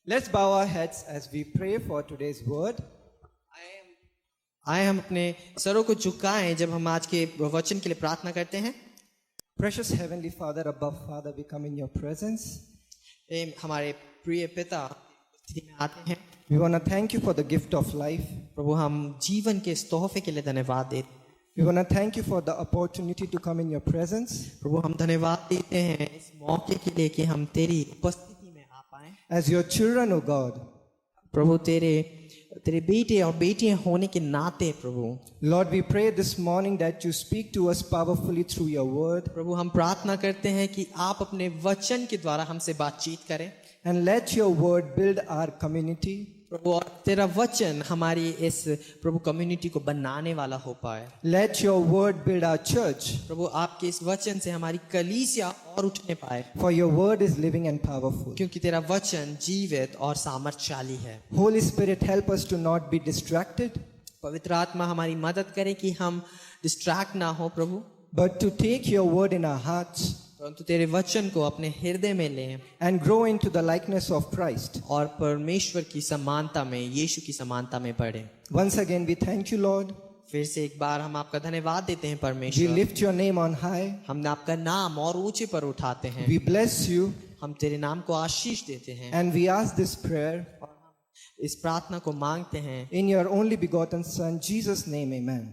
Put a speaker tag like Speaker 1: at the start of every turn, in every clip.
Speaker 1: Let's bow our heads as we pray for today's word.
Speaker 2: आए हम अपने सरों को झुकाएं जब हम आज के वचन के लिए प्रार्थना करते हैं।
Speaker 1: Precious Heavenly Father, above Father, we come in your presence.
Speaker 2: हमारे प्रिय पिता स्थिति में आते हैं।
Speaker 1: We want to thank you for the gift of life.
Speaker 2: प्रभु हम जीवन के इस तोहफे के लिए धन्यवाद देते हैं।
Speaker 1: We want to thank you for the opportunity to come in your presence.
Speaker 2: प्रभु हम धन्यवाद देते हैं इस मौके के लिए कि हम तेरी उपस्थिति में आ पाएं।
Speaker 1: As your children, O God.
Speaker 2: प्रभु तेरे बेटे और बेटियां होने के नाते प्रभु
Speaker 1: Lord, we pray this morning that you speak to us powerfully through your word.
Speaker 2: प्रभु हम प्रार्थना करते हैं कि आप अपने वचन के द्वारा हमसे बातचीत करें।
Speaker 1: And let your word build our community.
Speaker 2: प्रभु और तेरा वचन हमारी इस प्रभु कम्युनिटी को बनाने वाला हो पाए।
Speaker 1: Let your word build our church.
Speaker 2: प्रभु आपके इस वचन से हमारी कलीसिया और उठने पाए।
Speaker 1: For your word is living and powerful.
Speaker 2: क्योंकि तेरा वचन जीवित और सामर्थ्यशाली है।
Speaker 1: Holy Spirit, help us to not be distracted,
Speaker 2: पवित्र आत्मा हमारी मदद करे कि हम डिस्ट्रैक्ट ना हो प्रभु,
Speaker 1: but to take your word in our hearts
Speaker 2: परंतु तेरे वचन को अपने हृदय में लें
Speaker 1: and grow into the likeness of Christ.
Speaker 2: और परमेश्वर की समानता में, यीशु की समानता में बढ़े।
Speaker 1: Once again, we thank you, Lord.
Speaker 2: फिर से एक बार हम आपका धन्यवाद देते हैं
Speaker 1: We
Speaker 2: परमेश्वर।
Speaker 1: lift your name on high.
Speaker 2: हमने आपका नाम और ऊंचे पर उठाते हैं।
Speaker 1: We bless you
Speaker 2: हम तेरे नाम को आशीष देते हैं
Speaker 1: and we ask this prayer
Speaker 2: इस प्रार्थना को मांगते हैं
Speaker 1: in your only begotten Son, Jesus' name, amen.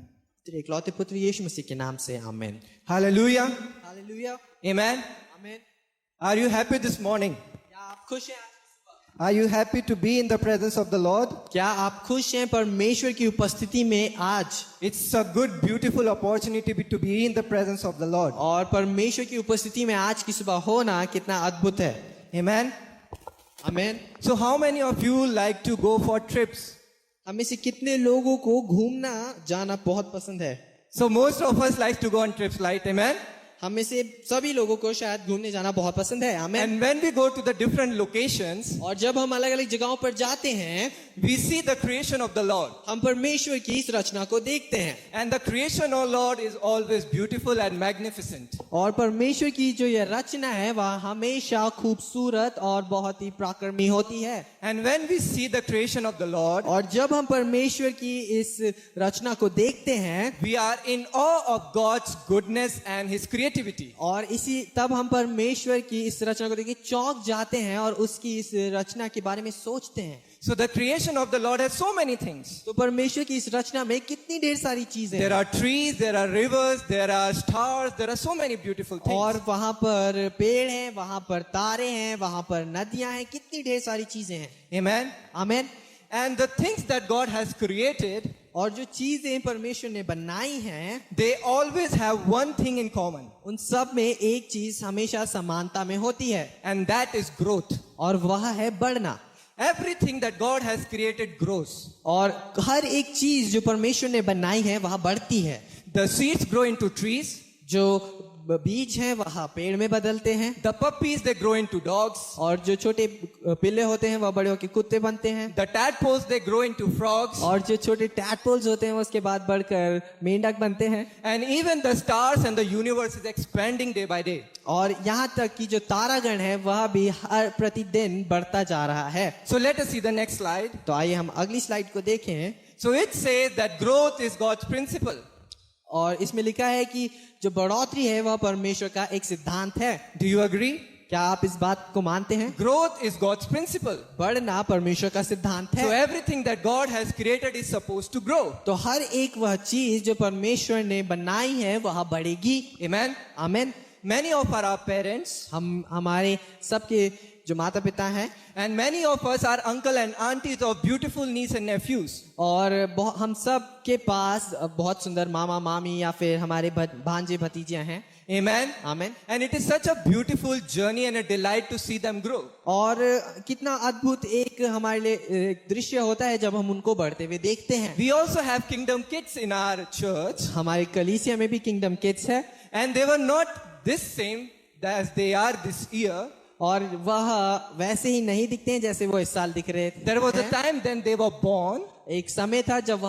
Speaker 2: तेरे इकलौते पुत्र यीशु मसीह के नाम से आमीन।
Speaker 1: Hallelujah.
Speaker 2: हालेलुया।
Speaker 1: Amen.
Speaker 2: आमीन।
Speaker 1: Are you happy this morning?
Speaker 2: क्या आप खुश हैं आज?
Speaker 1: Are you happy to be in the presence of the Lord?
Speaker 2: क्या आप खुश हैं परमेश्वर की उपस्थिति में आज?
Speaker 1: It's a good, beautiful opportunity to be in the presence of the Lord.
Speaker 2: और परमेश्वर की उपस्थिति में आज की सुबह होना कितना अद्भुत है।
Speaker 1: Amen.
Speaker 2: आमीन।
Speaker 1: So how many of you like to go for trips?
Speaker 2: हम में से कितने लोगों को घूमना जाना बहुत पसंद है?
Speaker 1: So most of us like to go on trips, right? Amen.
Speaker 2: हम में से सभी लोगों को शायद घूमने जाना बहुत पसंद है। आमीन।
Speaker 1: And when we go to the different locations,
Speaker 2: और जब हम अलग अलग जगहों पर जाते हैं
Speaker 1: we see the creation of the Lord.
Speaker 2: हम परमेश्वर की इस रचना को देखते हैं।
Speaker 1: And the creation of Lord is always beautiful and magnificent.
Speaker 2: और परमेश्वर की जो यह रचना है वह हमेशा खूबसूरत और बहुत ही पराक्रमी होती है।
Speaker 1: And when we see the creation of the Lord,
Speaker 2: और जब हम परमेश्वर की इस रचना को देखते हैं
Speaker 1: we are in awe of God's goodness and His creativity.
Speaker 2: और इसी तब हम परमेश्वर की इस रचना को देख के चौंक जाते हैं और उसकी इस रचना के बारे में सोचते हैं।
Speaker 1: So the creation of the Lord has so many things.
Speaker 2: तो परमेश्वर की इस रचना में कितनी ढेर सारी चीजें
Speaker 1: There
Speaker 2: हैं।
Speaker 1: are trees, there are rivers, there are stars, there are so many beautiful things.
Speaker 2: और वहां पर पेड़ हैं, वहां पर तारे हैं, वहां पर नदियां हैं, कितनी ढेर सारी चीजें हैं।
Speaker 1: Amen.
Speaker 2: आमीन।
Speaker 1: And the things that God has created,
Speaker 2: और जो चीजें परमेश्वर ने बनाई हैं
Speaker 1: they always have one thing in common,
Speaker 2: उन सब में एक चीज हमेशा समानता में होती है
Speaker 1: and that is growth.
Speaker 2: और वह है बढ़ना।
Speaker 1: Everything that God has created grows.
Speaker 2: और हर एक चीज जो परमेश्वर ने बनाई है वह बढ़ती है।
Speaker 1: The seeds grow into trees.
Speaker 2: जो बीज हैं वह पेड़ में बदलते हैं।
Speaker 1: The puppies, they grow into dogs.
Speaker 2: और जो छोटे पिल्ले होते हैं वह बड़े होकर कुत्ते बनते हैं।
Speaker 1: The tadpoles, they grow into frogs.
Speaker 2: और जो छोटे टैडपोल्स होते हैं उसके बाद बढ़कर मेंढक बनते हैं।
Speaker 1: And even the stars and the universe is expanding day by day.
Speaker 2: और यहाँ तक कि जो तारागण है वह भी हर प्रतिदिन बढ़ता जा रहा है।
Speaker 1: So let us see the next slide.
Speaker 2: तो आइए हम अगली स्लाइड को देखें।
Speaker 1: So it says that growth is God's principle.
Speaker 2: और इसमें लिखा है कि जो बढ़ोतरी है वह परमेश्वर का एक सिद्धांत है।
Speaker 1: Do you agree?
Speaker 2: क्या आप इस बात को मानते हैं?
Speaker 1: Growth is God's principle.
Speaker 2: बढ़ना परमेश्वर का सिद्धांत
Speaker 1: So
Speaker 2: है।
Speaker 1: everything that God has created is supposed to grow.
Speaker 2: तो हर एक वह चीज जो परमेश्वर ने बनाई है वह बढ़ेगी।
Speaker 1: Amen.
Speaker 2: आमीन।
Speaker 1: Many of our parents
Speaker 2: हमारे सबके जो माता पिता हैं
Speaker 1: and many of us are uncle and aunties of beautiful niece and nephews.
Speaker 2: और हम सब के पास बहुत सुंदर मामा मामी या फिर हमारे भांजे भतीजियां हैं।
Speaker 1: Amen.
Speaker 2: आमीन।
Speaker 1: And it is such a beautiful journey and a delight to see them grow.
Speaker 2: और कितना अद्भुत एक हमारे लिए दृश्य होता है जब हम उनको बढ़ते हुए देखते हैं।
Speaker 1: We also have kingdom kids in our church,
Speaker 2: हमारे कलीसिया में भी किंगडम किड्स है
Speaker 1: and they were not this same as they are this year.
Speaker 2: और वह वैसे ही नहीं दिखते हैं जैसे वो इस साल दिख रहे थे।
Speaker 1: There was a time then they were born,
Speaker 2: एक समय था जब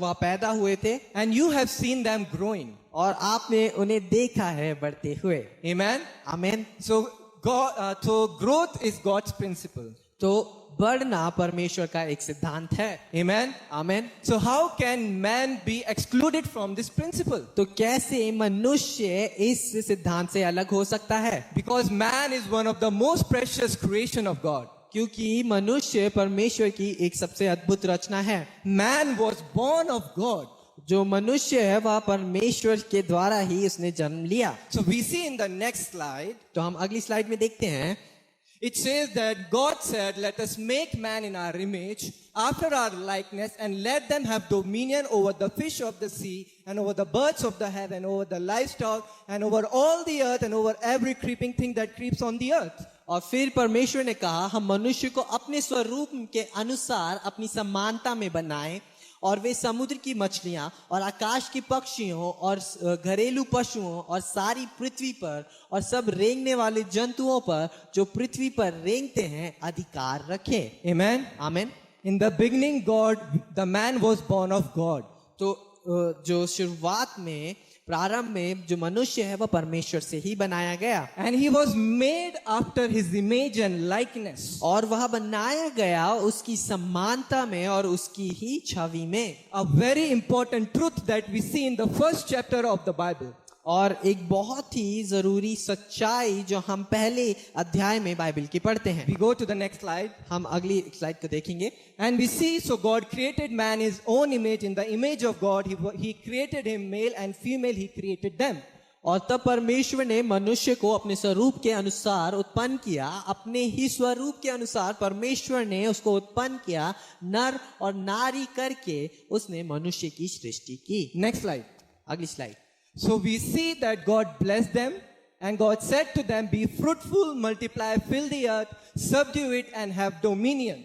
Speaker 2: वह पैदा हुए थे
Speaker 1: and you have seen them growing.
Speaker 2: और आपने उन्हें देखा है बढ़ते हुए।
Speaker 1: Amen.
Speaker 2: आमीन।
Speaker 1: So growth is God's principle.
Speaker 2: तो बढ़ना परमेश्वर का एक सिद्धांत है।
Speaker 1: Amen.
Speaker 2: Amen.
Speaker 1: So how can man be excluded from this principle?
Speaker 2: तो कैसे मनुष्य इस सिद्धांत से अलग हो सकता है?
Speaker 1: Because man is one of the most precious creation of God.
Speaker 2: क्योंकि मनुष्य परमेश्वर की एक सबसे अद्भुत रचना है।
Speaker 1: Man was born of God.
Speaker 2: जो मनुष्य है वह परमेश्वर के द्वारा ही उसने जन्म लिया।
Speaker 1: So we see in the next slide,
Speaker 2: तो हम अगली स्लाइड में देखते हैं,
Speaker 1: it says that God said, let us make man in our image, after our likeness, and let them have dominion over the fish of the sea, and over the birds of the heaven, over the livestock, and over all the earth, and over every creeping thing that creeps on the earth.
Speaker 2: और फिर परमेश्वर ने कहा हम मनुष्य को अपने स्वरूप के अनुसार अपनी समानता में बनाएं, और वे समुद्र की मछलियां और आकाश के पक्षियों और घरेलू पशुओं और सारी पृथ्वी पर और सब रेंगने वाले जंतुओं पर जो पृथ्वी पर रेंगते हैं अधिकार रखें।
Speaker 1: Amen.
Speaker 2: Amen.
Speaker 1: In the beginning, the man was born of God.
Speaker 2: तो जो शुरुआत में प्रारंभ में जो मनुष्य है वह परमेश्वर से ही बनाया गया।
Speaker 1: And he was made after his image and likeness.
Speaker 2: और वह बनाया गया उसकी समानता में और उसकी ही छवि में।
Speaker 1: A very important truth that we see in the first chapter of the Bible.
Speaker 2: और एक बहुत ही जरूरी सच्चाई जो हम पहले अध्याय में बाइबल की पढ़ते हैं।
Speaker 1: We go to the next slide.
Speaker 2: हम अगली स्लाइड को देखेंगे।
Speaker 1: And we see, so God created man in his own image, in the image of God, he created him, male and female, he created them.
Speaker 2: और तब परमेश्वर ने मनुष्य को अपने स्वरूप के अनुसार उत्पन्न किया, अपने ही स्वरूप के अनुसार परमेश्वर ने उसको उत्पन्न किया, नर और नारी करके उसने मनुष्य की सृष्टि की।
Speaker 1: Next slide.
Speaker 2: अगली slide.
Speaker 1: So we see that God blessed them, and God said to them, be fruitful, multiply, fill the earth, subdue it and have dominion.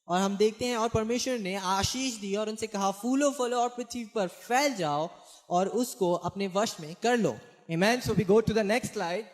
Speaker 2: और हम देखते हैं और परमेश्वर ने आशीष दी और उनसे कहा फूलो फलो और पृथ्वी पर फैल जाओ और उसको अपने वश में कर लो।
Speaker 1: Amen. So we go to the next slide.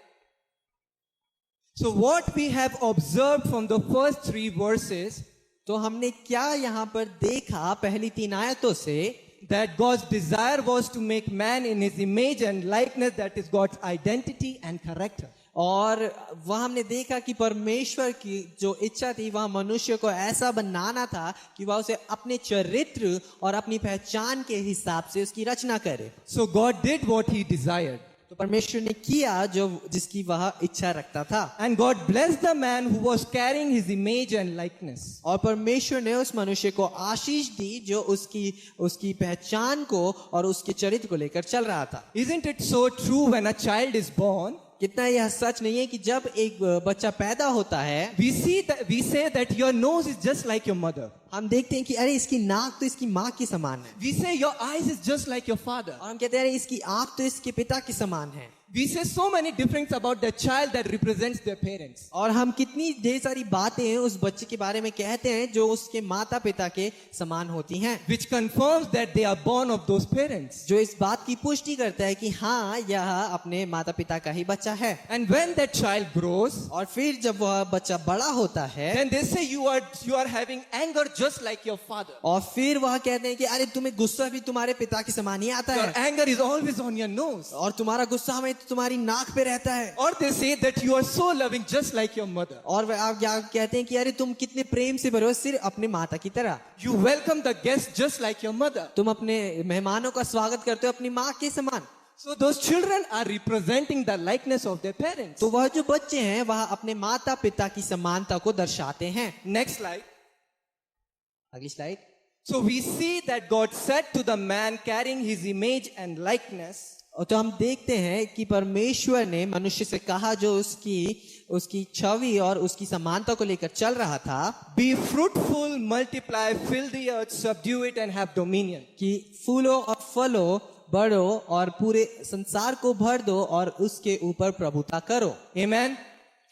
Speaker 1: So what we have observed from the first 3 verses,
Speaker 2: तो हमने क्या यहाँ पर देखा पहली 3 आयतों से,
Speaker 1: that God's desire was to make man in his image and likeness, that is God's identity and character.
Speaker 2: और वह हमने देखा कि परमेश्वर की जो इच्छा थी वह मनुष्य को ऐसा बनाना था कि वह उसे अपने चरित्र और अपनी पहचान के हिसाब से उसकी रचना करे।
Speaker 1: So God did what he desired.
Speaker 2: तो परमेश्वर ने किया जो जिसकी वह इच्छा रखता था।
Speaker 1: And God blessed the man who was carrying his image and likeness.
Speaker 2: और परमेश्वर ने उस मनुष्य को आशीष दी जो उसकी पहचान को और उसके चरित्र को लेकर चल रहा था।
Speaker 1: Isn't it so true when a child is born?
Speaker 2: कितना यह सच नहीं है कि जब एक बच्चा पैदा होता है
Speaker 1: We say that your nose is just like your mother.
Speaker 2: हम देखते हैं कि अरे इसकी नाक तो इसकी माँ की समान है।
Speaker 1: We say your eyes is just like your father.
Speaker 2: और हम कहते हैं अरे इसकी आँख तो इसके पिता की समान है।
Speaker 1: We say so many different things about the child that represents their parents.
Speaker 2: और हम कितनी ढेर सारी बातें उस बच्चे के बारे में कहते हैं जो उसके माता पिता के समान होती हैं,
Speaker 1: Which confirms that they are born of those parents.
Speaker 2: जो इस बात की पुष्टि करता है कि हाँ यह अपने माता पिता का ही बच्चा है।
Speaker 1: And when that child grows,
Speaker 2: और फिर जब वह बच्चा बड़ा होता है
Speaker 1: then they say you are having anger just like your father.
Speaker 2: और फिर वह कहते हैं कि अरे तुम्हें गुस्सा भी तुम्हारे पिता के समान ही आता
Speaker 1: Your
Speaker 2: है
Speaker 1: anger is always on your nose.
Speaker 2: और तुम्हारा गुस्सा हमें तुम्हारी नाक पे रहता है।
Speaker 1: Or they say that you are so loving just like your mother.
Speaker 2: और आप क्या कहते हैं कि अरे तुम कितने प्रेम से भरे हो सिर्फ अपने माता की तरह।
Speaker 1: You welcome the guest just like your mother.
Speaker 2: तुम अपने मेहमानों का स्वागत करते हो अपनी माँ के समान।
Speaker 1: So those children are representing the likeness of their parents.
Speaker 2: तो वह जो बच्चे हैं वह अपने माता पिता की समानता को दर्शाते हैं।
Speaker 1: Next slide.
Speaker 2: अगली slide.
Speaker 1: So we see that God said to the man carrying his image and likeness,
Speaker 2: तो हम देखते हैं कि परमेश्वर ने मनुष्य से कहा जो उसकी छवि और उसकी समानता को लेकर चल रहा था,
Speaker 1: be fruitful, multiply, fill the earth, subdue it and have dominion.
Speaker 2: कि फूलो और फलो बढ़ो और पूरे संसार को भर दो और उसके ऊपर प्रभुता करो।
Speaker 1: Amen.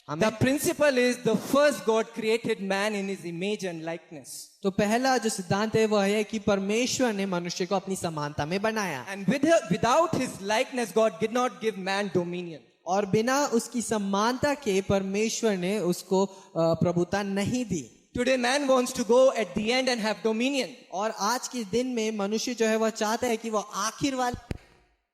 Speaker 2: Amen.
Speaker 1: The principle is the first God created man in his image and likeness.
Speaker 2: तो पहला जो सिद्धांत है वह है कि परमेश्वर ने मनुष्य को अपनी समानता में बनाया
Speaker 1: And without his likeness, God did not give man dominion.
Speaker 2: और बिना उसकी समानता के परमेश्वर ने उसको प्रभुता नहीं दी।
Speaker 1: Today man wants to go at the end and have dominion.
Speaker 2: और आज के दिन में मनुष्य जो है वह चाहता है कि वह आखिर वाले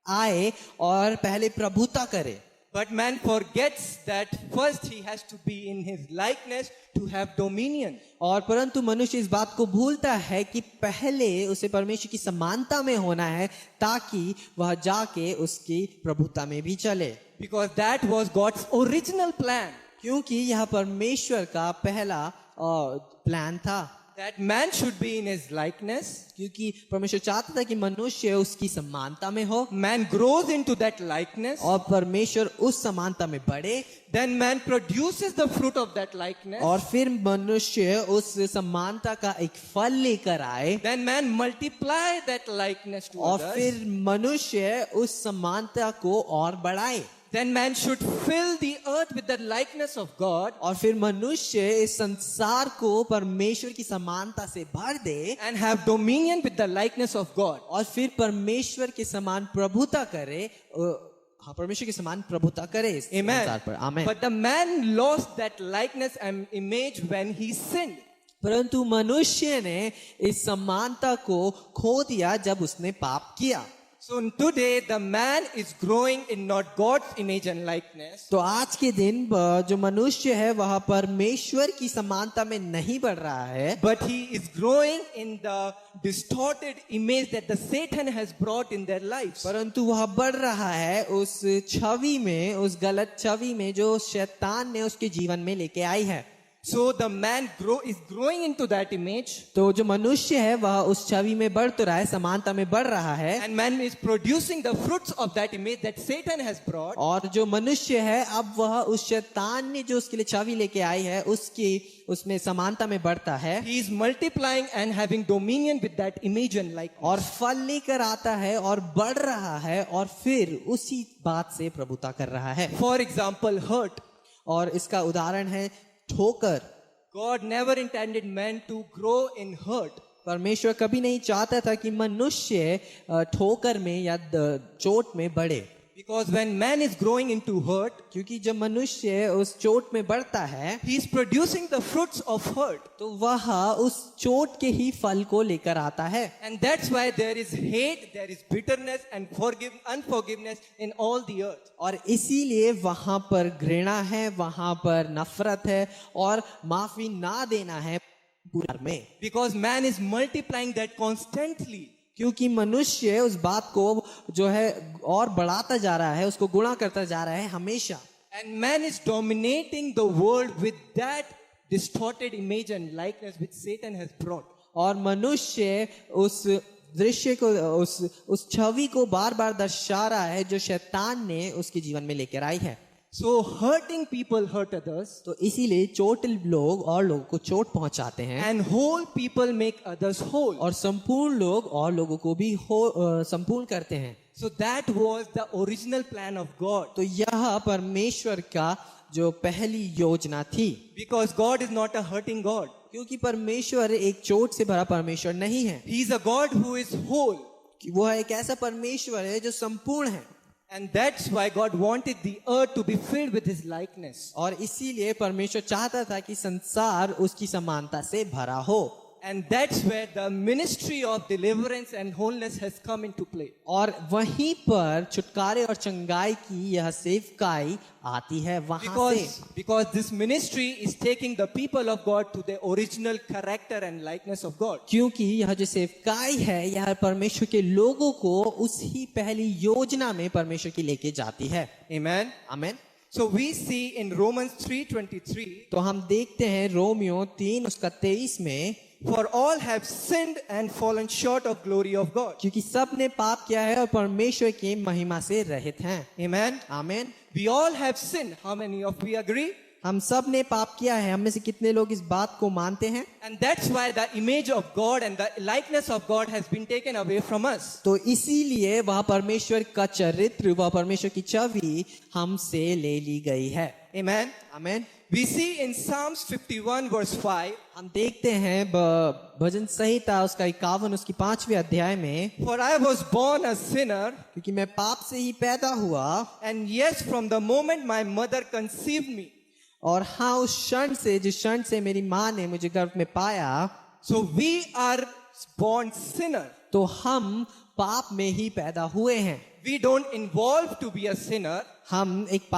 Speaker 2: आए और पहले प्रभुता करे।
Speaker 1: But man forgets that first he has to be in his likeness to have dominion.
Speaker 2: और परंतु मनुष्य इस बात को भूलता है कि पहले उसे परमेश्वर की समानता में होना है ताकि वह जाके उसकी प्रभुता में भी चले,
Speaker 1: Because that was God's original plan.
Speaker 2: क्योंकि यह परमेश्वर का पहला प्लान था,
Speaker 1: That man should be in his likeness.
Speaker 2: क्योंकि परमेश्वर चाहता था कि मनुष्य उसकी समानता में हो
Speaker 1: Man grows into that likeness.
Speaker 2: और परमेश्वर उस समानता में बढ़े,
Speaker 1: Then man produces the fruit of that likeness.
Speaker 2: और फिर मनुष्य उस समानता का एक फल लेकर आए,
Speaker 1: Then man multiply that likeness to
Speaker 2: और
Speaker 1: others.
Speaker 2: फिर मनुष्य उस समानता को और बढ़ाए,
Speaker 1: Then man should fill the earth with the likeness of God
Speaker 2: और फिर मनुष्य इस संसार को परमेश्वर की समानता से भर दे
Speaker 1: and have dominion with the likeness of God.
Speaker 2: और फिर परमेश्वर के समान प्रभुता करे, हाँ, परमेश्वर के समान प्रभुता करे इस संसार पर। आमीन।
Speaker 1: But the man lost that likeness and image when he sinned.
Speaker 2: परंतु मनुष्य ने इस समानता को खो दिया जब उसने पाप किया।
Speaker 1: So today the man is growing in not God's image and likeness,
Speaker 2: तो आज के दिन जो मनुष्य है वह परमेश्वर की समानता में नहीं बढ़ रहा है,
Speaker 1: but he is growing in the distorted image that the Satan has brought in their lives.
Speaker 2: परंतु वह बढ़ रहा है उस छवि में, उस गलत छवि में जो शैतान ने उसके जीवन में लेके आई है।
Speaker 1: So the man is growing into that image,
Speaker 2: तो जो मनुष्य है वह उस छवि में बढ़ तो रहा है, समानता में बढ़ रहा है,
Speaker 1: and man is producing the fruits of that image that Satan has brought.
Speaker 2: और जो मनुष्य है अब वह उस शैतान ने जो उसके लिए छवि लेके आई है उसमें समानता में बढ़ता है,
Speaker 1: He is multiplying and having dominion with that image and likeness.
Speaker 2: और फल लेकर आता है और बढ़ रहा है और फिर उसी बात से प्रभुता कर रहा है।
Speaker 1: For example, hurt.
Speaker 2: और इसका उदाहरण है ठोकर।
Speaker 1: God never intended man to grow in hurt.
Speaker 2: परमेश्वर कभी नहीं चाहता था कि मनुष्य ठोकर में या चोट में बढ़े,
Speaker 1: Because when man is growing into hurt,
Speaker 2: क्योंकि जब मनुष्य उस चोट में बढ़ता है
Speaker 1: he is producing the fruits of hurt.
Speaker 2: तो वह उस चोट के ही फल को लेकर आता है,
Speaker 1: And that's why there is hate, there is bitterness and unforgiveness in all the earth.
Speaker 2: और इसीलिए वहां पर घृणा है, वहां पर नफरत है और माफी ना देना है पूरा में,
Speaker 1: Because man is multiplying that constantly.
Speaker 2: क्योंकि मनुष्य उस बात को जो है और बढ़ाता जा रहा है, उसको गुणा करता जा रहा है हमेशा,
Speaker 1: And man is dominating the world with that distorted image and likeness which Satan has brought.
Speaker 2: और मनुष्य उस दृश्य को, उस छवि को बार बार दर्शा रहा है जो शैतान ने उसके जीवन में लेकर आई है।
Speaker 1: So hurting people hurt others,
Speaker 2: तो इसीलिए चोट लोग और लोगों को चोट पहुंचाते हैं,
Speaker 1: and whole people make others whole.
Speaker 2: और संपूर्ण लोग और लोगों को भी संपूर्ण करते हैं।
Speaker 1: So that was the original plan of God.
Speaker 2: तो यह परमेश्वर का जो पहली योजना थी,
Speaker 1: Because God is not a hurting God.
Speaker 2: क्योंकि परमेश्वर एक चोट से भरा परमेश्वर नहीं है,
Speaker 1: He is a God who is whole.
Speaker 2: कि वह एक ऐसा परमेश्वर है जो संपूर्ण है,
Speaker 1: And that's why God wanted the earth to be filled with His likeness.
Speaker 2: और इसीलिए परमेश्वर चाहता था कि संसार उसकी समानता से भरा हो।
Speaker 1: And that's where the ministry of deliverance and wholeness has come into play.
Speaker 2: और वहीं पर छुटकारे और चंगाई की यह सेवकाई आती है वहां से,
Speaker 1: Because this ministry is taking the people of God to the original character and likeness of God.
Speaker 2: क्योंकि यह जो सेवकाई है यह परमेश्वर के लोगों को उसी पहली योजना में परमेश्वर की लेके जाती है।
Speaker 1: Amen.
Speaker 2: आमीन।
Speaker 1: So we see in Romans 3:23,
Speaker 2: तो हम देखते हैं रोमियो 3:23 में,
Speaker 1: for all have sinned and fallen short of glory of God.
Speaker 2: क्योंकि सब ने पाप किया है और परमेश्वर की महिमा से रहित हैं।
Speaker 1: Amen.
Speaker 2: आमीन।
Speaker 1: We all have sinned. How many of we agree?
Speaker 2: हम सब ने पाप किया है, हम में से कितने लोग इस बात को मानते हैं?
Speaker 1: And that's why the image of God and the likeness of God has been taken away from us.
Speaker 2: तो इसीलिए वह परमेश्वर का चरित्र, वह परमेश्वर की छवि हमसे ले ली गई है।
Speaker 1: Amen.
Speaker 2: आमीन।
Speaker 1: We see in Psalms 51 verse 5,
Speaker 2: हम देखते हैं भजन संहिता उसका 51 उसकी 5वें अध्याय में,
Speaker 1: for I was born a sinner,
Speaker 2: क्योंकि मैं पाप से ही पैदा हुआ,
Speaker 1: and yes, from the moment my mother conceived me.
Speaker 2: और हाँ, उस क्षण से, जिस क्षण से मेरी माँ ने मुझे गर्भ में पाया,
Speaker 1: So we are born sinner.
Speaker 2: तो हम पाप में ही पैदा हुए हैं।
Speaker 1: We don't involve to be a sinner.
Speaker 2: हम एक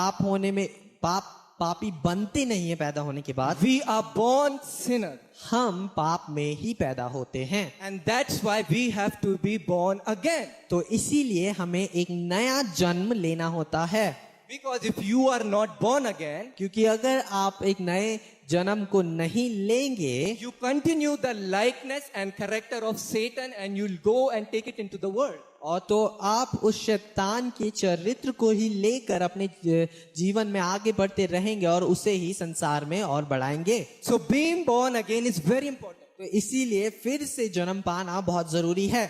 Speaker 2: पापी बनते नहीं है पैदा होने के बाद,
Speaker 1: We are born sinner.
Speaker 2: हम पाप में ही पैदा होते हैं।
Speaker 1: And that's why we have to be born again.
Speaker 2: तो इसीलिए हमें एक नया जन्म लेना होता है।
Speaker 1: Because if you are not born again,
Speaker 2: क्योंकि अगर आप एक नए जन्म को नहीं लेंगे,
Speaker 1: you continue the likeness and character of Satan and you'll go and take it into the world.
Speaker 2: और तो आप उस शैतान के चरित्र को ही लेकर अपने जीवन में आगे बढ़ते रहेंगे और उसे ही संसार में और बढ़ाएंगे।
Speaker 1: So being born again is very important.
Speaker 2: तो इसीलिए फिर से जन्म पाना बहुत जरूरी है।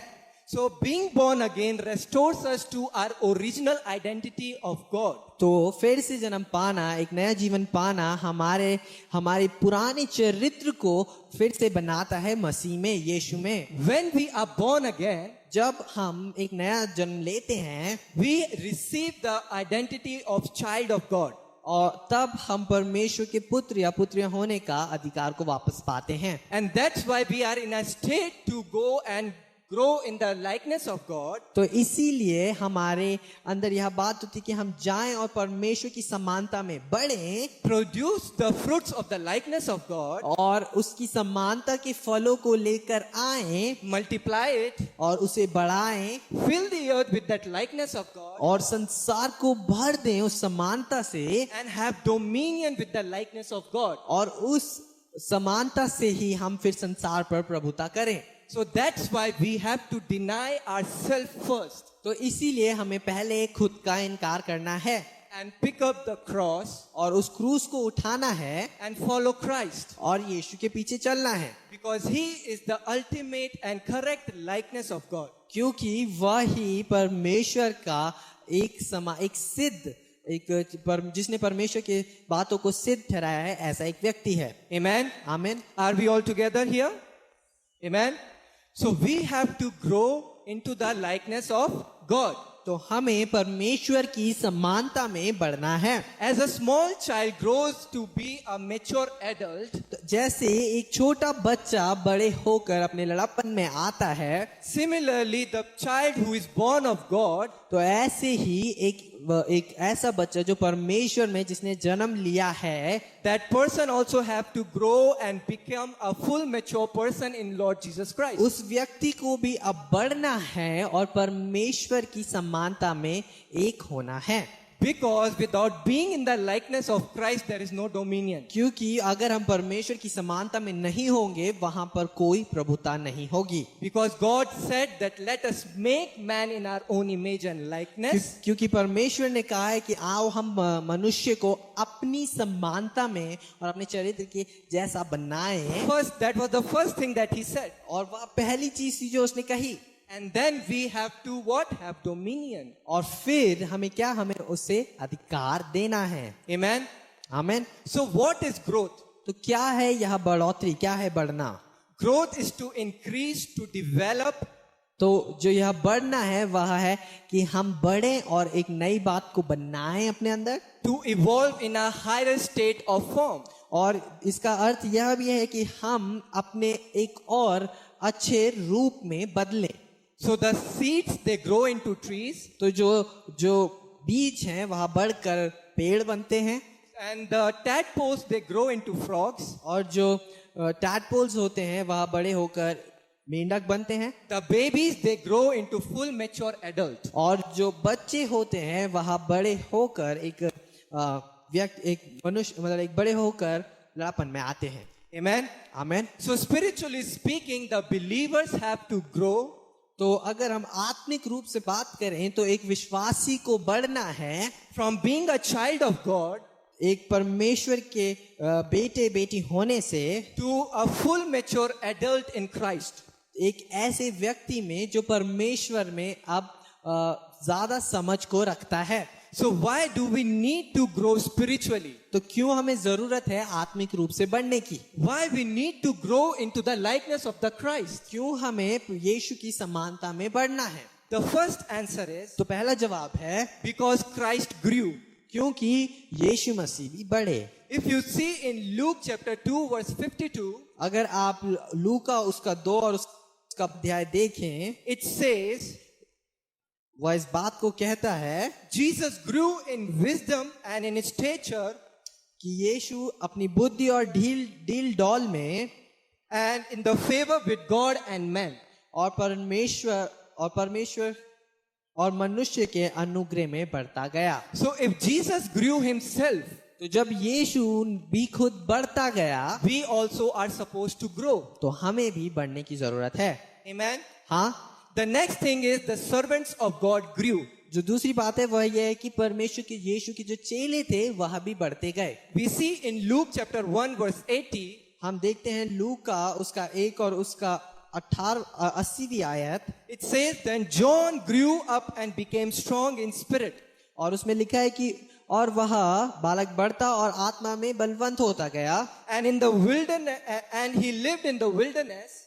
Speaker 1: So being born again restores us to our original identity of God.
Speaker 2: तो फिर से जन्म पाना, एक नया जीवन पाना हमारे पुराने चरित्र को फिर से बनाता है मसीह में, यीशु में।
Speaker 1: When we are born again,
Speaker 2: जब हम एक नया जन्म लेते हैं,
Speaker 1: we receive the identity of child of God.
Speaker 2: और तब हम परमेश्वर के पुत्र या पुत्रियां होने का अधिकार को वापस पाते हैं।
Speaker 1: And that's why we are in a state to go and grow in the likeness of God.
Speaker 2: तो इसीलिए हमारे अंदर यह बात होती कि हम जाएं और परमेश्वर की समानता में बढ़ें,
Speaker 1: Produce the fruits of the likeness of God.
Speaker 2: और उसकी समानता के फलों को लेकर आएं
Speaker 1: Multiply it.
Speaker 2: और उसे बढ़ाएं
Speaker 1: Fill the earth with that likeness of God.
Speaker 2: और संसार को भर दें उस समानता से,
Speaker 1: And have dominion with the likeness of God.
Speaker 2: और उस समानता से ही हम फिर संसार पर प्रभुता करें।
Speaker 1: So that's why we have to deny ourselves first.
Speaker 2: तो इसीलिए हमें पहले खुद का इनकार करना है
Speaker 1: And pick up the cross
Speaker 2: और उस क्रूस को उठाना है
Speaker 1: and follow Christ.
Speaker 2: और यीशु के पीछे चलना है,
Speaker 1: Because He is the ultimate and correct likeness of God.
Speaker 2: क्योंकि वह ही परमेश्वर का एक सिद्ध जिसने परमेश्वर के बातों को सिद्ध ठहराया है, ऐसा एक व्यक्ति है।
Speaker 1: Amen.
Speaker 2: आमीन।
Speaker 1: Are we all together here? Amen. So we have to grow into the likeness of God.
Speaker 2: तो हमें परमेश्वर की समानता में बढ़ना है।
Speaker 1: As a small child grows to be a mature adult,
Speaker 2: तो जैसे एक छोटा बच्चा बड़े होकर अपने लड़ापन में आता है,
Speaker 1: similarly the child who is born of God
Speaker 2: तो ऐसे ही एक ऐसा बच्चा जो परमेश्वर में जिसने जन्म लिया है,
Speaker 1: that person also have to grow and become a full mature person in Lord Jesus Christ.
Speaker 2: उस व्यक्ति को भी अब बढ़ना है और परमेश्वर की समानता में एक होना है।
Speaker 1: Because without being in the likeness of Christ, there is no dominion.
Speaker 2: क्योंकि अगर हम परमेश्वर की समानता में नहीं होंगे, वहां पर कोई प्रभुता नहीं होगी।
Speaker 1: Because God said that let us make man in our own image and likeness.
Speaker 2: क्योंकि परमेश्वर ने कहा है कि आओ हम मनुष्य को अपनी समानता में और अपने चरित्र के जैसा बनाएं।
Speaker 1: First, that was the first thing that He said.
Speaker 2: और वह पहली चीज थी जो उसने कही।
Speaker 1: And then we have to what? Have dominion.
Speaker 2: और फिर हमें उसे अधिकार देना है।
Speaker 1: Amen.
Speaker 2: आमीन।
Speaker 1: So what is growth?
Speaker 2: तो क्या है यह बढ़ोतरी, क्या है बढ़ना?
Speaker 1: Growth is to increase, to develop.
Speaker 2: तो जो यह बढ़ना है वह है कि हम बढ़ें और एक नई बात को बनाएं अपने अंदर,
Speaker 1: To evolve in a higher state of form.
Speaker 2: और इसका अर्थ यह भी है कि हम अपने एक और अच्छे रूप में बदलें।
Speaker 1: So the seeds, they grow into trees.
Speaker 2: तो जो बीज हैं वह बढ़कर पेड़ बनते हैं,
Speaker 1: And the tadpoles, they grow into frogs.
Speaker 2: और जो टैडपोल्स होते हैं वह बड़े होकर मेंढक बनते हैं,
Speaker 1: The babies, they grow into full mature adult.
Speaker 2: और जो बच्चे होते हैं वह बड़े होकर एक मनुष्य मतलब एक बड़े होकर लड़ापन में आते हैं।
Speaker 1: Amen.
Speaker 2: आमीन।
Speaker 1: So spiritually speaking, the believers have to grow.
Speaker 2: तो अगर हम आत्मिक रूप से बात करें तो एक विश्वासी को बढ़ना है
Speaker 1: From being a child of God
Speaker 2: एक परमेश्वर के बेटे बेटी होने से
Speaker 1: to a full mature adult in Christ.
Speaker 2: एक ऐसे व्यक्ति में जो परमेश्वर में अब ज्यादा समझ को रखता है।
Speaker 1: So why do we need to grow spiritually?
Speaker 2: तो क्यों हमें जरूरत है आत्मिक रूप से बढ़ने की?
Speaker 1: Why we need to grow into the likeness of the Christ?
Speaker 2: क्यों हमें यीशु की समानता में बढ़ना है?
Speaker 1: The first answer is
Speaker 2: तो पहला जवाब है
Speaker 1: because Christ grew.
Speaker 2: क्योंकि यीशु मसीह भी बढ़े।
Speaker 1: If you see in Luke chapter 2 verse 52,
Speaker 2: अगर आप लूका उसका 2 और उसका अध्याय देखें,
Speaker 1: it says,
Speaker 2: वह इस बात को कहता है
Speaker 1: Jesus grew in wisdom and in stature
Speaker 2: कि यीशु अपनी बुद्धि और ढील डौल में
Speaker 1: and in the favor with God and man.
Speaker 2: और परमेश्वर और मनुष्य के अनुग्रह में बढ़ता गया।
Speaker 1: So if Jesus grew himself,
Speaker 2: तो जब यीशु भी खुद बढ़ता गया
Speaker 1: we also are supposed to grow.
Speaker 2: तो हमें भी बढ़ने की जरूरत है।
Speaker 1: Amen.
Speaker 2: हाँ,
Speaker 1: The next thing is the servants of God grew.
Speaker 2: जो दूसरी बात है वह यह है कि परमेश्वर के यीशु के जो चेले थे वह भी बढ़ते गए।
Speaker 1: We see in Luke chapter 1 verse 80,
Speaker 2: हम देखते हैं लूक का उसका 1 और उसका 80वीं आयत,
Speaker 1: it says then John grew up and became strong in spirit.
Speaker 2: और उसमें लिखा है कि और वह बालक बढ़ता और आत्मा में बलवंत होता गया
Speaker 1: And in the wilderness, and he lived in the wilderness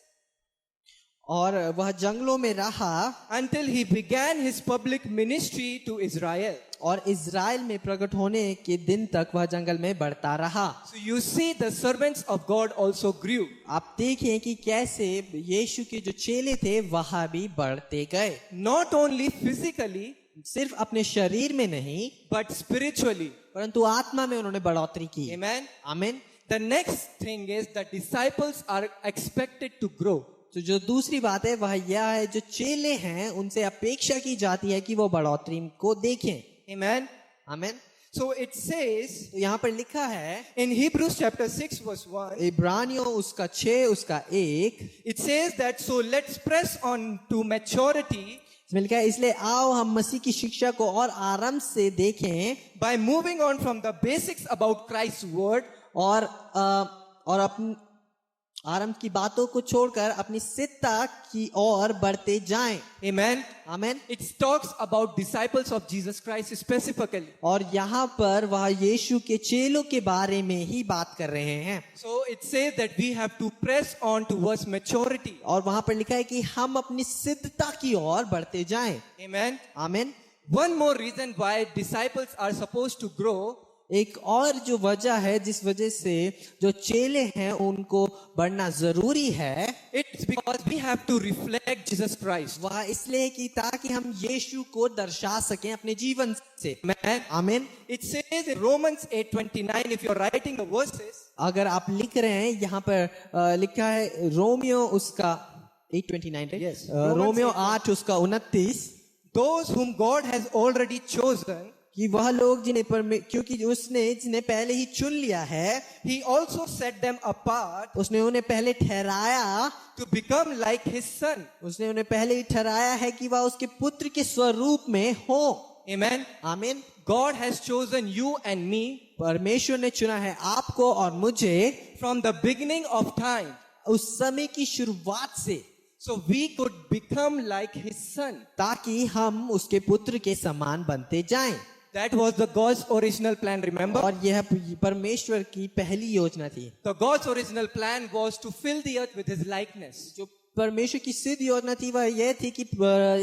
Speaker 2: और वह जंगलों में रहा
Speaker 1: until he began his public ministry to Israel.
Speaker 2: और इज़राइल में प्रकट होने के दिन तक वह जंगल में बढ़ता रहा।
Speaker 1: So you see the servants of God also grew.
Speaker 2: आप देखें कि कैसे यीशु के जो चेले थे वह भी बढ़ते गए,
Speaker 1: Not only physically
Speaker 2: सिर्फ अपने शरीर में नहीं
Speaker 1: but spiritually.
Speaker 2: परंतु आत्मा में उन्होंने बढ़ोतरी की।
Speaker 1: Amen.
Speaker 2: आमीन।
Speaker 1: The next thing is that disciples are expected to grow.
Speaker 2: तो जो दूसरी बात है वह यह है जो चेले हैं उनसे अपेक्षा की जाती है कि वो बढ़ोतरी को देखें।
Speaker 1: Amen.
Speaker 2: आमीन।
Speaker 1: So it says
Speaker 2: तो यहाँ पर लिखा है
Speaker 1: in Hebrews chapter 6 verse 1,
Speaker 2: इब्रानियों उसका 6 उसका 1,
Speaker 1: it says that so let's press on to maturity
Speaker 2: इसमें लिखा है इसलिए आओ हम मसीह की शिक्षा को और आराम से देखें
Speaker 1: by moving on from the basics about Christ's word
Speaker 2: और अपनी आरंभ की बातों को छोड़कर अपनी सिद्धता की ओर बढ़ते जाएं।
Speaker 1: Amen.
Speaker 2: आमीन।
Speaker 1: It talks about disciples of Jesus Christ specifically.
Speaker 2: और यहाँ पर वह यीशु के चेलों के बारे में ही बात कर रहे हैं।
Speaker 1: So it says that we have to press on towards maturity.
Speaker 2: और वहाँ पर लिखा है कि हम अपनी सिद्धता की ओर बढ़ते जाएं।
Speaker 1: Amen.
Speaker 2: आमीन।
Speaker 1: One more reason why disciples are supposed to grow,
Speaker 2: एक और जो वजह है जिस वजह से जो चेले हैं उनको बढ़ना जरूरी है,
Speaker 1: it's because we have to reflect Jesus Christ.
Speaker 2: वह इसलिए कि ताकि हम यीशु को दर्शा सकें अपने जीवन से।
Speaker 1: Amen.
Speaker 2: आमीन।
Speaker 1: It says in Romans 8:29, if you're writing the verses,
Speaker 2: अगर आप लिख रहे हैं यहाँ पर लिखा है रोमियो उसका 8:29 है।
Speaker 1: Yes.
Speaker 2: रोमियो 8 उसका 29,
Speaker 1: those whom God has already chosen,
Speaker 2: कि वह लोग क्योंकि उसने जिन्हें पहले ही चुन लिया है,
Speaker 1: he also set them apart
Speaker 2: उसने उन्हें पहले ठहराया,
Speaker 1: to become like his son.
Speaker 2: उसने उन्हें पहले ही ठहराया है कि वह उसके पुत्र के स्वरूप में हो।
Speaker 1: Amen.
Speaker 2: आमीन।
Speaker 1: God has chosen you and me
Speaker 2: परमेश्वर ने चुना है आपको और मुझे
Speaker 1: from the beginning of time,
Speaker 2: उस समय की शुरुआत से,
Speaker 1: so we could become like his son.
Speaker 2: ताकि हम उसके पुत्र के समान बनते जाएं।
Speaker 1: That was the God's original plan, remember?
Speaker 2: और यह परमेश्वर की पहली योजना थी।
Speaker 1: The God's original plan was to fill the earth with his likeness.
Speaker 2: जो परमेश्वर की सिद्ध योजना थी वह यह थी कि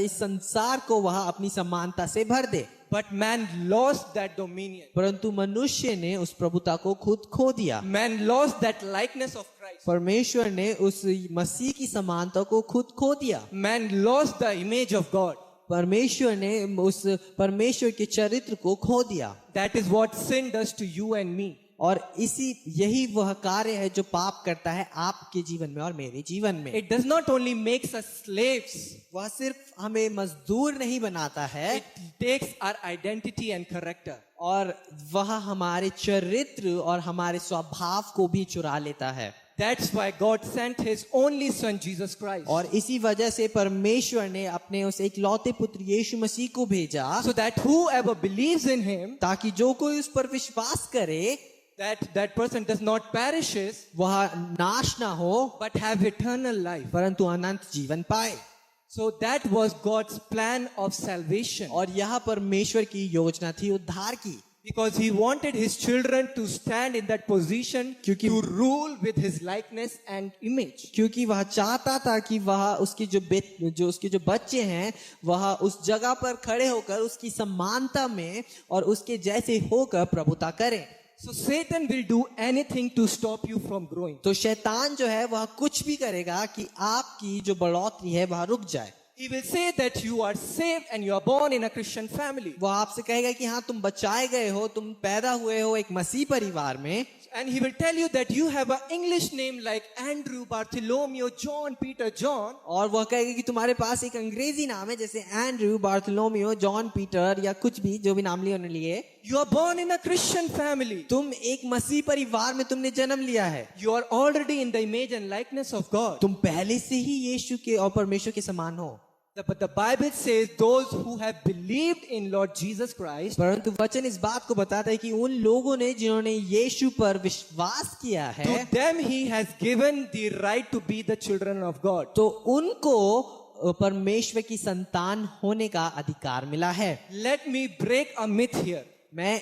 Speaker 2: इस संसार को वह अपनी समानता से भर दे।
Speaker 1: But man lost that dominion.
Speaker 2: परंतु मनुष्य ने उस प्रभुता को खुद खो दिया।
Speaker 1: Man lost that likeness of Christ.
Speaker 2: परमेश्वर ने उस मसीह की समानता को खुद खो दिया।
Speaker 1: Man lost the image of God.
Speaker 2: परमेश्वर ने उस परमेश्वर के चरित्र को खो दिया।
Speaker 1: That is what sin does to you and me.
Speaker 2: और यही वह कार्य है जो पाप करता है आपके जीवन में और मेरे जीवन में।
Speaker 1: It does not only makes us slaves,
Speaker 2: वह सिर्फ हमें मजदूर नहीं बनाता है,
Speaker 1: it takes our identity and character.
Speaker 2: और वह हमारे चरित्र और हमारे स्वभाव को भी चुरा लेता है।
Speaker 1: That's why God sent his only son Jesus Christ.
Speaker 2: और इसी वजह से परमेश्वर ने अपने उस एकलौते पुत्र यीशु मसीह को भेजा,
Speaker 1: So that whoever believes in him,
Speaker 2: ताकि जो कोई उस पर विश्वास करे
Speaker 1: that person does not perishes,
Speaker 2: वह नाश ना हो
Speaker 1: but have eternal life.
Speaker 2: परंतु अनंत जीवन पाए।
Speaker 1: So that was God's plan of salvation.
Speaker 2: और यह परमेश्वर की योजना थी उद्धार की,
Speaker 1: Because he wanted his children to stand in that position to rule with his likeness and image.
Speaker 2: क्योंकि वह चाहता था कि वह उसके उसके जो बच्चे हैं वह उस जगह पर खड़े होकर उसकी समानता में और उसके जैसे होकर प्रभुता करें।
Speaker 1: So Satan will do anything to stop you from growing.
Speaker 2: तो शैतान जो है वह कुछ भी करेगा कि आपकी जो बढ़ोतरी है वह रुक जाए।
Speaker 1: He will say that you are saved and you are born in a Christian family.
Speaker 2: वो आपसे कहेगा कि हाँ तुम बचाए गए हो, तुम पैदा हुए हो एक मसीह परिवार में.
Speaker 1: And he will tell you that you have an English name like Andrew, Bartholomew, John, Peter, John.
Speaker 2: और वह कहेगा कि तुम्हारे पास एक अंग्रेजी नाम है जैसे एंड्रू, बार्थोलोमियो, जॉन, पीटर या कुछ भी जो भी नाम लिए उन्होंने लिए.
Speaker 1: You are born in a Christian family.
Speaker 2: तुम एक मसीह परिवार में तुमने जन्म लिया है.
Speaker 1: You are already in the image and likeness of God.
Speaker 2: तुम पहले से ही यीशु के और परमेश्वर के समान हो.
Speaker 1: But the Bible says those who have believed in Lord Jesus Christ,
Speaker 2: परंतु वचन इस बात को बताता है कि उन लोगों ने जिन्होंने यीशु पर विश्वास किया है,
Speaker 1: to them he has given the right to be the children of God.
Speaker 2: तो उनको परमेश्वर की संतान होने का अधिकार मिला है.
Speaker 1: Let me break a myth here.
Speaker 2: मैं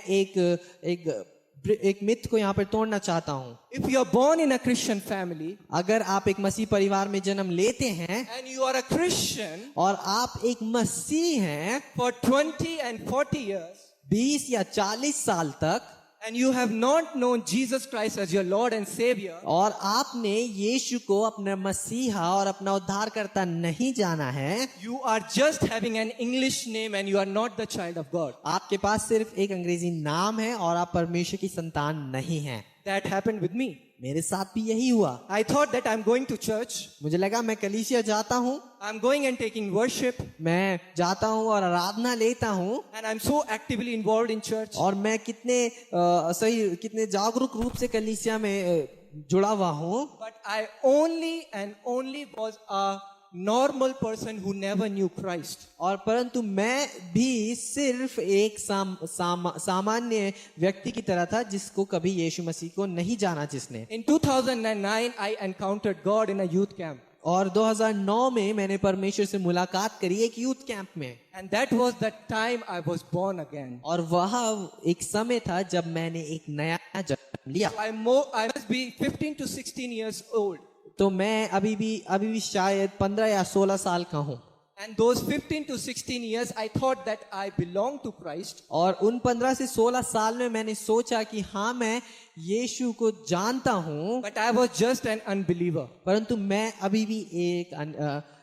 Speaker 2: एक मिथ को यहाँ पर तोड़ना चाहता हूँ.
Speaker 1: If you are born in a Christian family
Speaker 2: अगर आप एक मसीह परिवार में जन्म लेते हैं
Speaker 1: and you are a Christian
Speaker 2: और आप एक मसीह हैं
Speaker 1: for 20 and 40 years
Speaker 2: 20 या 40 साल तक,
Speaker 1: and you have not known Jesus Christ as your Lord and Savior,
Speaker 2: और आपने यीशु को अपना मसीहा और अपना उद्धारकर्ता नहीं जाना है,
Speaker 1: you are just having an English name and you are not the child of God.
Speaker 2: आपके पास सिर्फ एक अंग्रेजी नाम है और आप परमेश्वर की संतान नहीं हैं.
Speaker 1: That happened with me.
Speaker 2: मेरे साथ भी यही हुआ.
Speaker 1: I thought that I'm going to church,
Speaker 2: मुझे लगा मैं कलीसिया जाता हूँ,
Speaker 1: I'm going and taking worship,
Speaker 2: मैं जाता हूँ और आराधना लेता हूँ,
Speaker 1: and I'm so actively involved in church.
Speaker 2: और मैं कितने जागरूक रूप से कलीसिया में जुड़ा हुआ हूँ.
Speaker 1: But I only was a normal person who never knew Christ.
Speaker 2: और परंतु मैं भी सिर्फ एक सामान्य व्यक्ति की तरह था जिसको कभी यीशु मसीह को नहीं जाना जिसने.
Speaker 1: In 2009, I encountered God in a youth camp.
Speaker 2: और 2009 में मैंने परमेश्वर से मुलाकात करी एक यूथ कैंप में.
Speaker 1: And that was the time I was born again.
Speaker 2: और वह एक समय था जब मैंने एक नया जन्म लिया.
Speaker 1: I must be 15 to 16 years old.
Speaker 2: तो मैं अभी भी शायद 15 या 16 साल का हूँ.
Speaker 1: And those 15 to 16 years, I thought that I belong to Christ.
Speaker 2: और उन 15 से 16 साल में मैंने सोचा कि हाँ मैं यीशु को जानता हूँ,
Speaker 1: But I was just an unbeliever.
Speaker 2: परंतु मैं अभी भी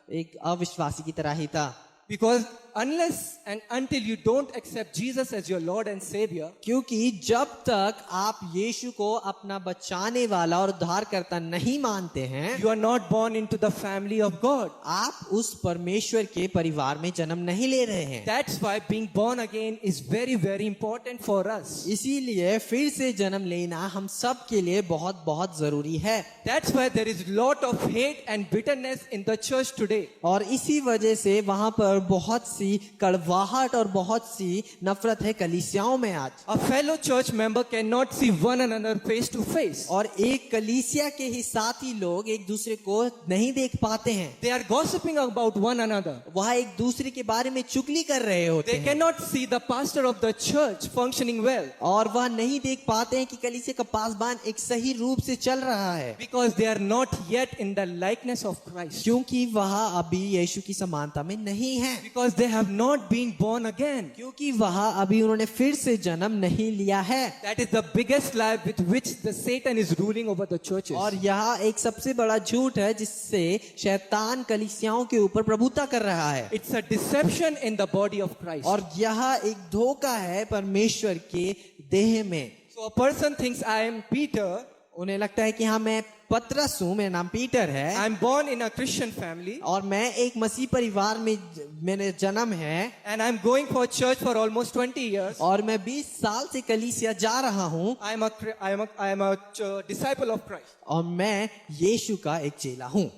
Speaker 2: एक अविश्वासी की तरह ही था.
Speaker 1: Because unless and until you don't accept Jesus as your Lord and Savior,
Speaker 2: क्योंकि जब तक आप यीशु को अपना बचाने वाला और उद्धारकर्ता नहीं मानते हैं,
Speaker 1: you are not born into the family of God.
Speaker 2: आप उस परमेश्वर के परिवार में जन्म नहीं ले रहे हैं.
Speaker 1: That's why being born again is very, very important for us.
Speaker 2: इसीलिए फिर से जन्म लेना हम सब के लिए बहुत बहुत जरूरी है.
Speaker 1: That's why there is lot of hate and bitterness in the church today.
Speaker 2: और इसी वजह से वहाँ पर बहुत सी कड़वाहट और बहुत सी नफरत है कलीसियाओं में आज.
Speaker 1: A fellow church member cannot see one another face to face.
Speaker 2: और एक कलीसिया के ही साथी लोग एक दूसरे को नहीं देख पाते हैं.
Speaker 1: They are gossiping about one another.
Speaker 2: वह एक दूसरे के बारे में चुगली कर रहे होते
Speaker 1: They
Speaker 2: हैं.
Speaker 1: cannot see the pastor of the church functioning well.
Speaker 2: और वह नहीं देख पाते हैं कि कलीसिया का पासबान एक सही रूप से चल रहा है,
Speaker 1: Because they are not yet in the likeness of Christ.
Speaker 2: क्योंकि वह अभी यीशु की समानता में नहीं है.
Speaker 1: Because they have not been born again.
Speaker 2: क्योंकि वह अभी उन्होंने फिर से जन्म नहीं लिया है.
Speaker 1: That is the biggest lie with which the Satan is ruling over the churches.
Speaker 2: और यह एक सबसे बड़ा झूठ है जिससे शैतान कलीसियाओं के ऊपर प्रभुता कर रहा है.
Speaker 1: It's a deception in the body of Christ.
Speaker 2: और यह एक धोखा है परमेश्वर के देह में.
Speaker 1: So a person thinks I am Peter.
Speaker 2: उन्हें लगता है कि हाँ मैं पतरस हूँ, मेरा नाम पीटर है,
Speaker 1: I'm born in a Christian family.
Speaker 2: और मैं एक मसीह परिवार में मेरे जन्म है,
Speaker 1: And I'm going for church for almost 20 years.
Speaker 2: और मैं 20 साल से कलीसिया जा रहा हूँ,
Speaker 1: I am a disciple of Christ.
Speaker 2: और मैं यीशु का एक चेला हूँ.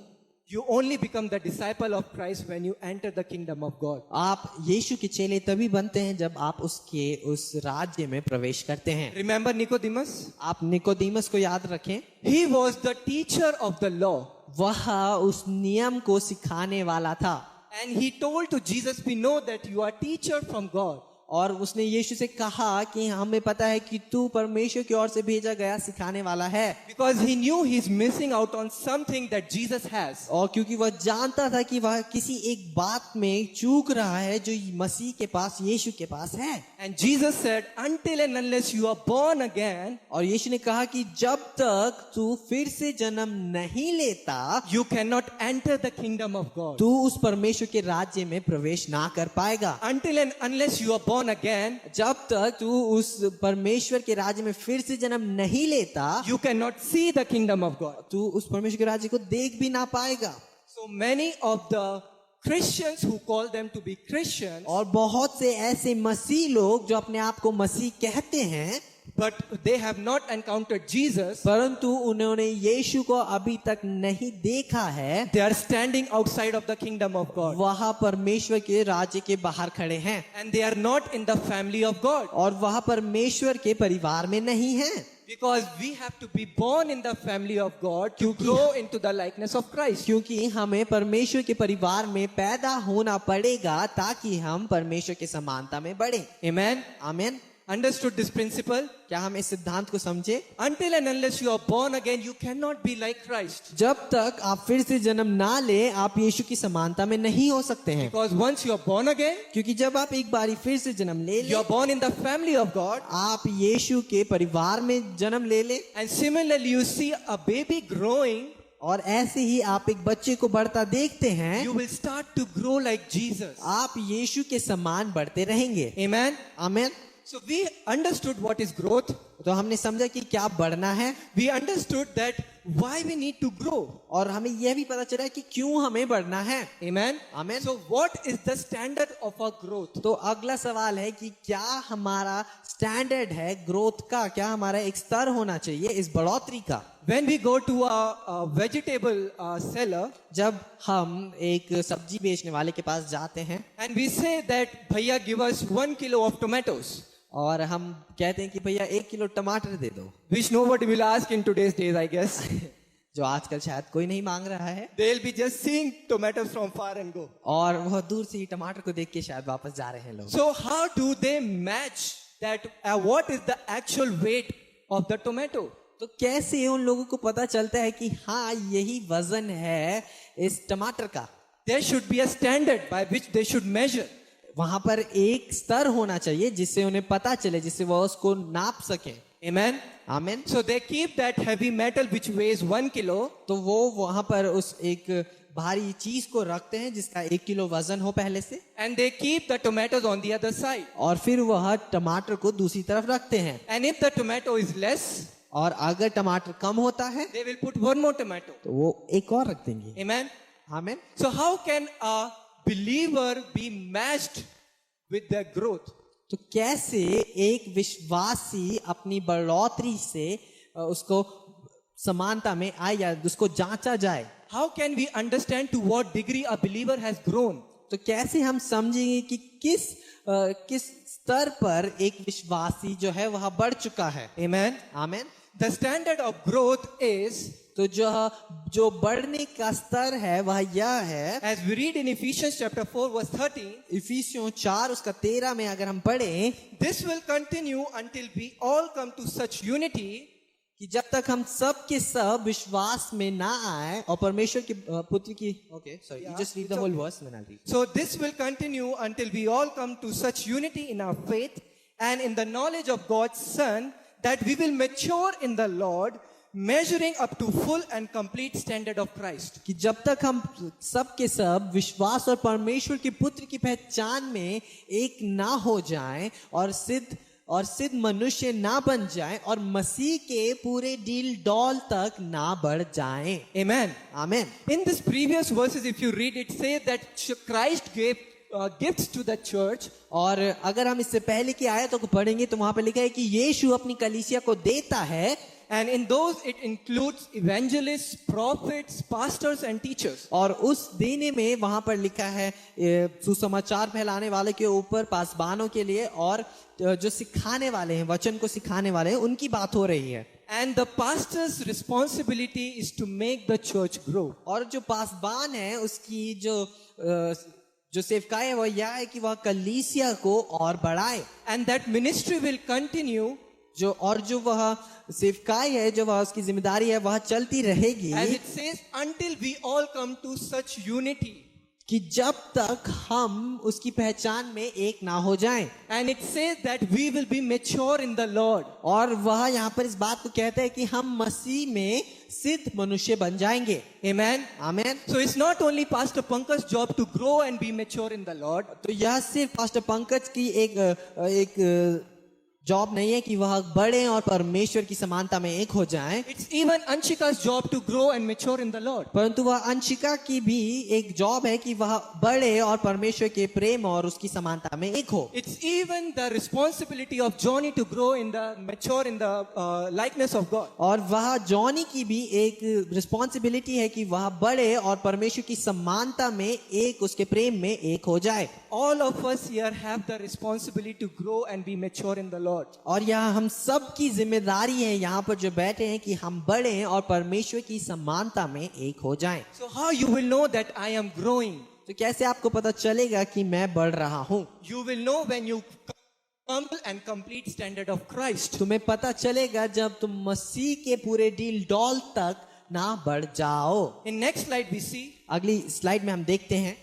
Speaker 1: You only become the disciple of Christ when you enter the kingdom of God.
Speaker 2: आप यीशु के चेले तभी बनते हैं जब आप उसके उस राज्य में प्रवेश करते हैं.
Speaker 1: Remember Nicodemus?
Speaker 2: आप निकोदेमस को याद रखें.
Speaker 1: He was the teacher of the law.
Speaker 2: वह उस नियम को सिखाने वाला था.
Speaker 1: And he told to Jesus, we know that you are teacher from God.
Speaker 2: और उसने यीशु से कहा कि हमें पता है कि तू परमेश्वर की ओर से भेजा गया सिखाने वाला है,
Speaker 1: because he knew he's missing out on something that Jesus has.
Speaker 2: और क्योंकि वह जानता था कि वह किसी एक बात में चूक रहा है जो मसीह के पास, यीशु के पास है।
Speaker 1: And Jesus said, until and unless you are born again,
Speaker 2: और यीशु ने कहा कि जब तक तू फिर से जन्म नहीं लेता,
Speaker 1: you cannot enter the kingdom of God.
Speaker 2: तू उस परमेश्वर के राज्य में प्रवेश ना कर पाएगा।
Speaker 1: Until and unless you are born again,
Speaker 2: जब तक तू उस परमेश्वर के राज्य में फिर से जन्म नहीं लेता,
Speaker 1: you cannot see the kingdom of God.
Speaker 2: तू उस परमेश्वर के राज्य को देख भी ना पाएगा।
Speaker 1: So many of the Christians who call them to be Christians,
Speaker 2: और बहुत से ऐसे मसीह लोग जो अपने आप को मसीह कहते हैं,
Speaker 1: but they have not encountered Jesus,
Speaker 2: परंतु उन्होंने यीशु को अभी तक नहीं देखा है,
Speaker 1: they are standing outside of the kingdom of God.
Speaker 2: वहाँ परमेश्वर के राज्य के बाहर खड़े हैं
Speaker 1: And they are not in the family of God.
Speaker 2: और वहाँ परमेश्वर के परिवार में नहीं हैं।
Speaker 1: Because we have to be born in the family of God to grow into the likeness of Christ.
Speaker 2: क्योंकि हमें परमेश्वर के परिवार में पैदा होना पड़ेगा ताकि हम परमेश्वर के समानता में बढ़े।
Speaker 1: Amen.
Speaker 2: आमीन।
Speaker 1: Understood this principle?
Speaker 2: क्या हम इस सिद्धांत को समझे?
Speaker 1: Until and unless you are born again, you cannot be like Christ.
Speaker 2: जब तक आप फिर से जन्म ना ले, आप यीशु की समानता में नहीं हो सकते हैं।
Speaker 1: Because once you are born again,
Speaker 2: क्योंकि जब आप एक बारी फिर से जन्म ले
Speaker 1: you
Speaker 2: ले,
Speaker 1: are born in the family of God.
Speaker 2: आप यीशु के परिवार में जन्म ले ले,
Speaker 1: And similarly, you see a baby growing,
Speaker 2: और ऐसे ही आप एक बच्चे को बढ़ता देखते हैं,
Speaker 1: you will start to grow like Jesus.
Speaker 2: आप यीशु के समान बढ़ते रहेंगे।
Speaker 1: Amen.
Speaker 2: आमीन।
Speaker 1: So we understood what is growth.
Speaker 2: तो हमने समझा कि क्या बढ़ना है,
Speaker 1: We understood that why we need to grow.
Speaker 2: और हमें यह भी पता चला कि क्यों हमें बढ़ना है।
Speaker 1: Amen.
Speaker 2: Amen.
Speaker 1: So what is the standard of our growth?
Speaker 2: तो अगला सवाल है कि क्या हमारा स्टैंडर्ड है ग्रोथ का, क्या हमारा एक स्तर होना चाहिए इस बढ़ोतरी का।
Speaker 1: When we go to a vegetable seller
Speaker 2: जब हम एक सब्जी बेचने वाले के पास जाते हैं
Speaker 1: and we say that Bhaiya give us 1 kilo of tomatoes,
Speaker 2: और हम कहते हैं कि भैया 1 किलो टमाटर दे दो,
Speaker 1: which nobody will ask in today's days, I guess.
Speaker 2: जो आजकल शायद कोई नहीं मांग रहा है,
Speaker 1: They'll be just seeing tomatoes from far and go.
Speaker 2: और वह दूर से ही टमाटर को देख के शायद वापस जा रहे हैं लोग।
Speaker 1: So how do they match that? What is the actual weight of the tomato?
Speaker 2: तो कैसे उन लोगों को पता चलता है कि हाँ यही वजन है इस टमाटर का।
Speaker 1: There should be a standard by which they should measure.
Speaker 2: वहां पर एक स्तर होना चाहिए जिससे उन्हें पता चले, जिससे वह उसको नाप सके।
Speaker 1: Amen.
Speaker 2: आमीन।
Speaker 1: So they keep that heavy metal which weighs 1 kilo,
Speaker 2: तो वो वहां पर उस एक भारी चीज को रखते हैं जिसका 1 किलो वजन हो पहले से,
Speaker 1: and they keep the tomatoes on the other side.
Speaker 2: और फिर वह टमाटर को दूसरी तरफ रखते हैं।
Speaker 1: And if the tomato is less,
Speaker 2: और अगर टमाटर कम होता है
Speaker 1: they will put one more tomato.
Speaker 2: तो वो एक और रख देंगे।
Speaker 1: Amen.
Speaker 2: आमीन।
Speaker 1: So how can a believer be matched with their growth?
Speaker 2: तो कैसे एक विश्वासी अपनी बढ़ोतरी से उसको समानता में आए या उसको जांचा जाए?
Speaker 1: How can we understand to what degree a believer has grown?
Speaker 2: तो कैसे हम समझेंगे कि किस स्तर पर एक विश्वासी जो है वह बढ़ चुका है?
Speaker 1: Amen.
Speaker 2: आमीन।
Speaker 1: The standard of growth is,
Speaker 2: तो जो बढ़ने का स्तर है वह यह है,
Speaker 1: as we read in Ephesians chapter 4 verse 13,
Speaker 2: इफिसियों 4 उसका 13 में अगर हम पढ़ें,
Speaker 1: this will continue until we all come to such unity
Speaker 2: कि जब तक हम सब के सब विश्वास में ना आए और परमेश्वर की पुत्र की just read the whole verse then I'll read.
Speaker 1: So this will continue until we all come to such unity in our faith and in the knowledge of God's Son, that we will mature in the Lord, measuring up to full and complete standard of Christ.
Speaker 2: कि जब तक हम सब के सब विश्वास और परमेश्वर के पुत्र की पहचान में एक ना हो जाएं और सिद्ध मनुष्य ना बन जाएं और मसीह के पूरे डील डॉल तक ना बढ़ जाएं।
Speaker 1: Amen.
Speaker 2: आमीन।
Speaker 1: In this previous verses, if you read it, say that Christ gave gifts to the church.
Speaker 2: और अगर हम इससे पहले की आयतों को पढ़ेंगे तो वहां पर लिखा है कि यीशु अपनी कलीसिया को देता है,
Speaker 1: And in those it includes evangelists, prophets, pastors and teachers.
Speaker 2: और उस देने में वहां पर लिखा है सुसमाचार फैलाने वाले के ऊपर, पासबानों के लिए, और जो सिखाने वाले हैं, वचन को सिखाने वाले हैं, उनकी बात हो रही है।
Speaker 1: And the pastor's responsibility is to make the church grow.
Speaker 2: और जो पासबान है उसकी जो जो सेवकाई है वह यह है कि वह कलीसिया को और बढ़ाए,
Speaker 1: and that ministry will continue
Speaker 2: जो वह सेवकाई है, जो वह उसकी जिम्मेदारी है, वह चलती रहेगी,
Speaker 1: as it says, until we all come to such unity.
Speaker 2: कि जब तक हम उसकी पहचान में एक ना हो जाएं।
Speaker 1: And it says that we will be mature in the Lord.
Speaker 2: और वह यहाँ पर इस बात को कहता है कि हम मसीह में सिद्ध मनुष्य बन जाएंगे।
Speaker 1: Amen.
Speaker 2: आमीन।
Speaker 1: So it's not only Pastor Pankaj's job to grow and be mature in the Lord.
Speaker 2: तो यह सिर्फ पास्टर पंकज की एक जॉब नहीं है कि वह बड़े और परमेश्वर की समानता में एक हो जाएं,
Speaker 1: It's even Anshika's job to grow and mature in the Lord.
Speaker 2: परंतु वह अंशिका की भी एक जॉब है कि वह बड़े और परमेश्वर के प्रेम और उसकी समानता में एक हो।
Speaker 1: It's even the responsibility of Johnny to grow in the mature in the likeness of God.
Speaker 2: और वह जॉनी की भी एक रिस्पॉन्सिबिलिटी है कि वह बड़े और परमेश्वर की समानता में एक, उसके प्रेम में एक हो जाए।
Speaker 1: All of us here have the responsibility to grow and be mature in the Lord.
Speaker 2: और यह हम सब की जिम्मेदारी है यहाँ पर जो बैठे हैं कि हम बड़े और परमेश्वर की समानता में एक हो जाएं।
Speaker 1: So how you will know that I am growing?
Speaker 2: तो कैसे आपको पता चलेगा कि मैं बढ़ रहा हूँ?
Speaker 1: You will know when you come and complete standard of Christ.
Speaker 2: तुम्हें पता चलेगा जब तुम मसीह के पूरे डील डॉल तक ना बढ़ जाओ।
Speaker 1: In next slide we see,
Speaker 2: अगली स्लाइड में हम देखते हैं,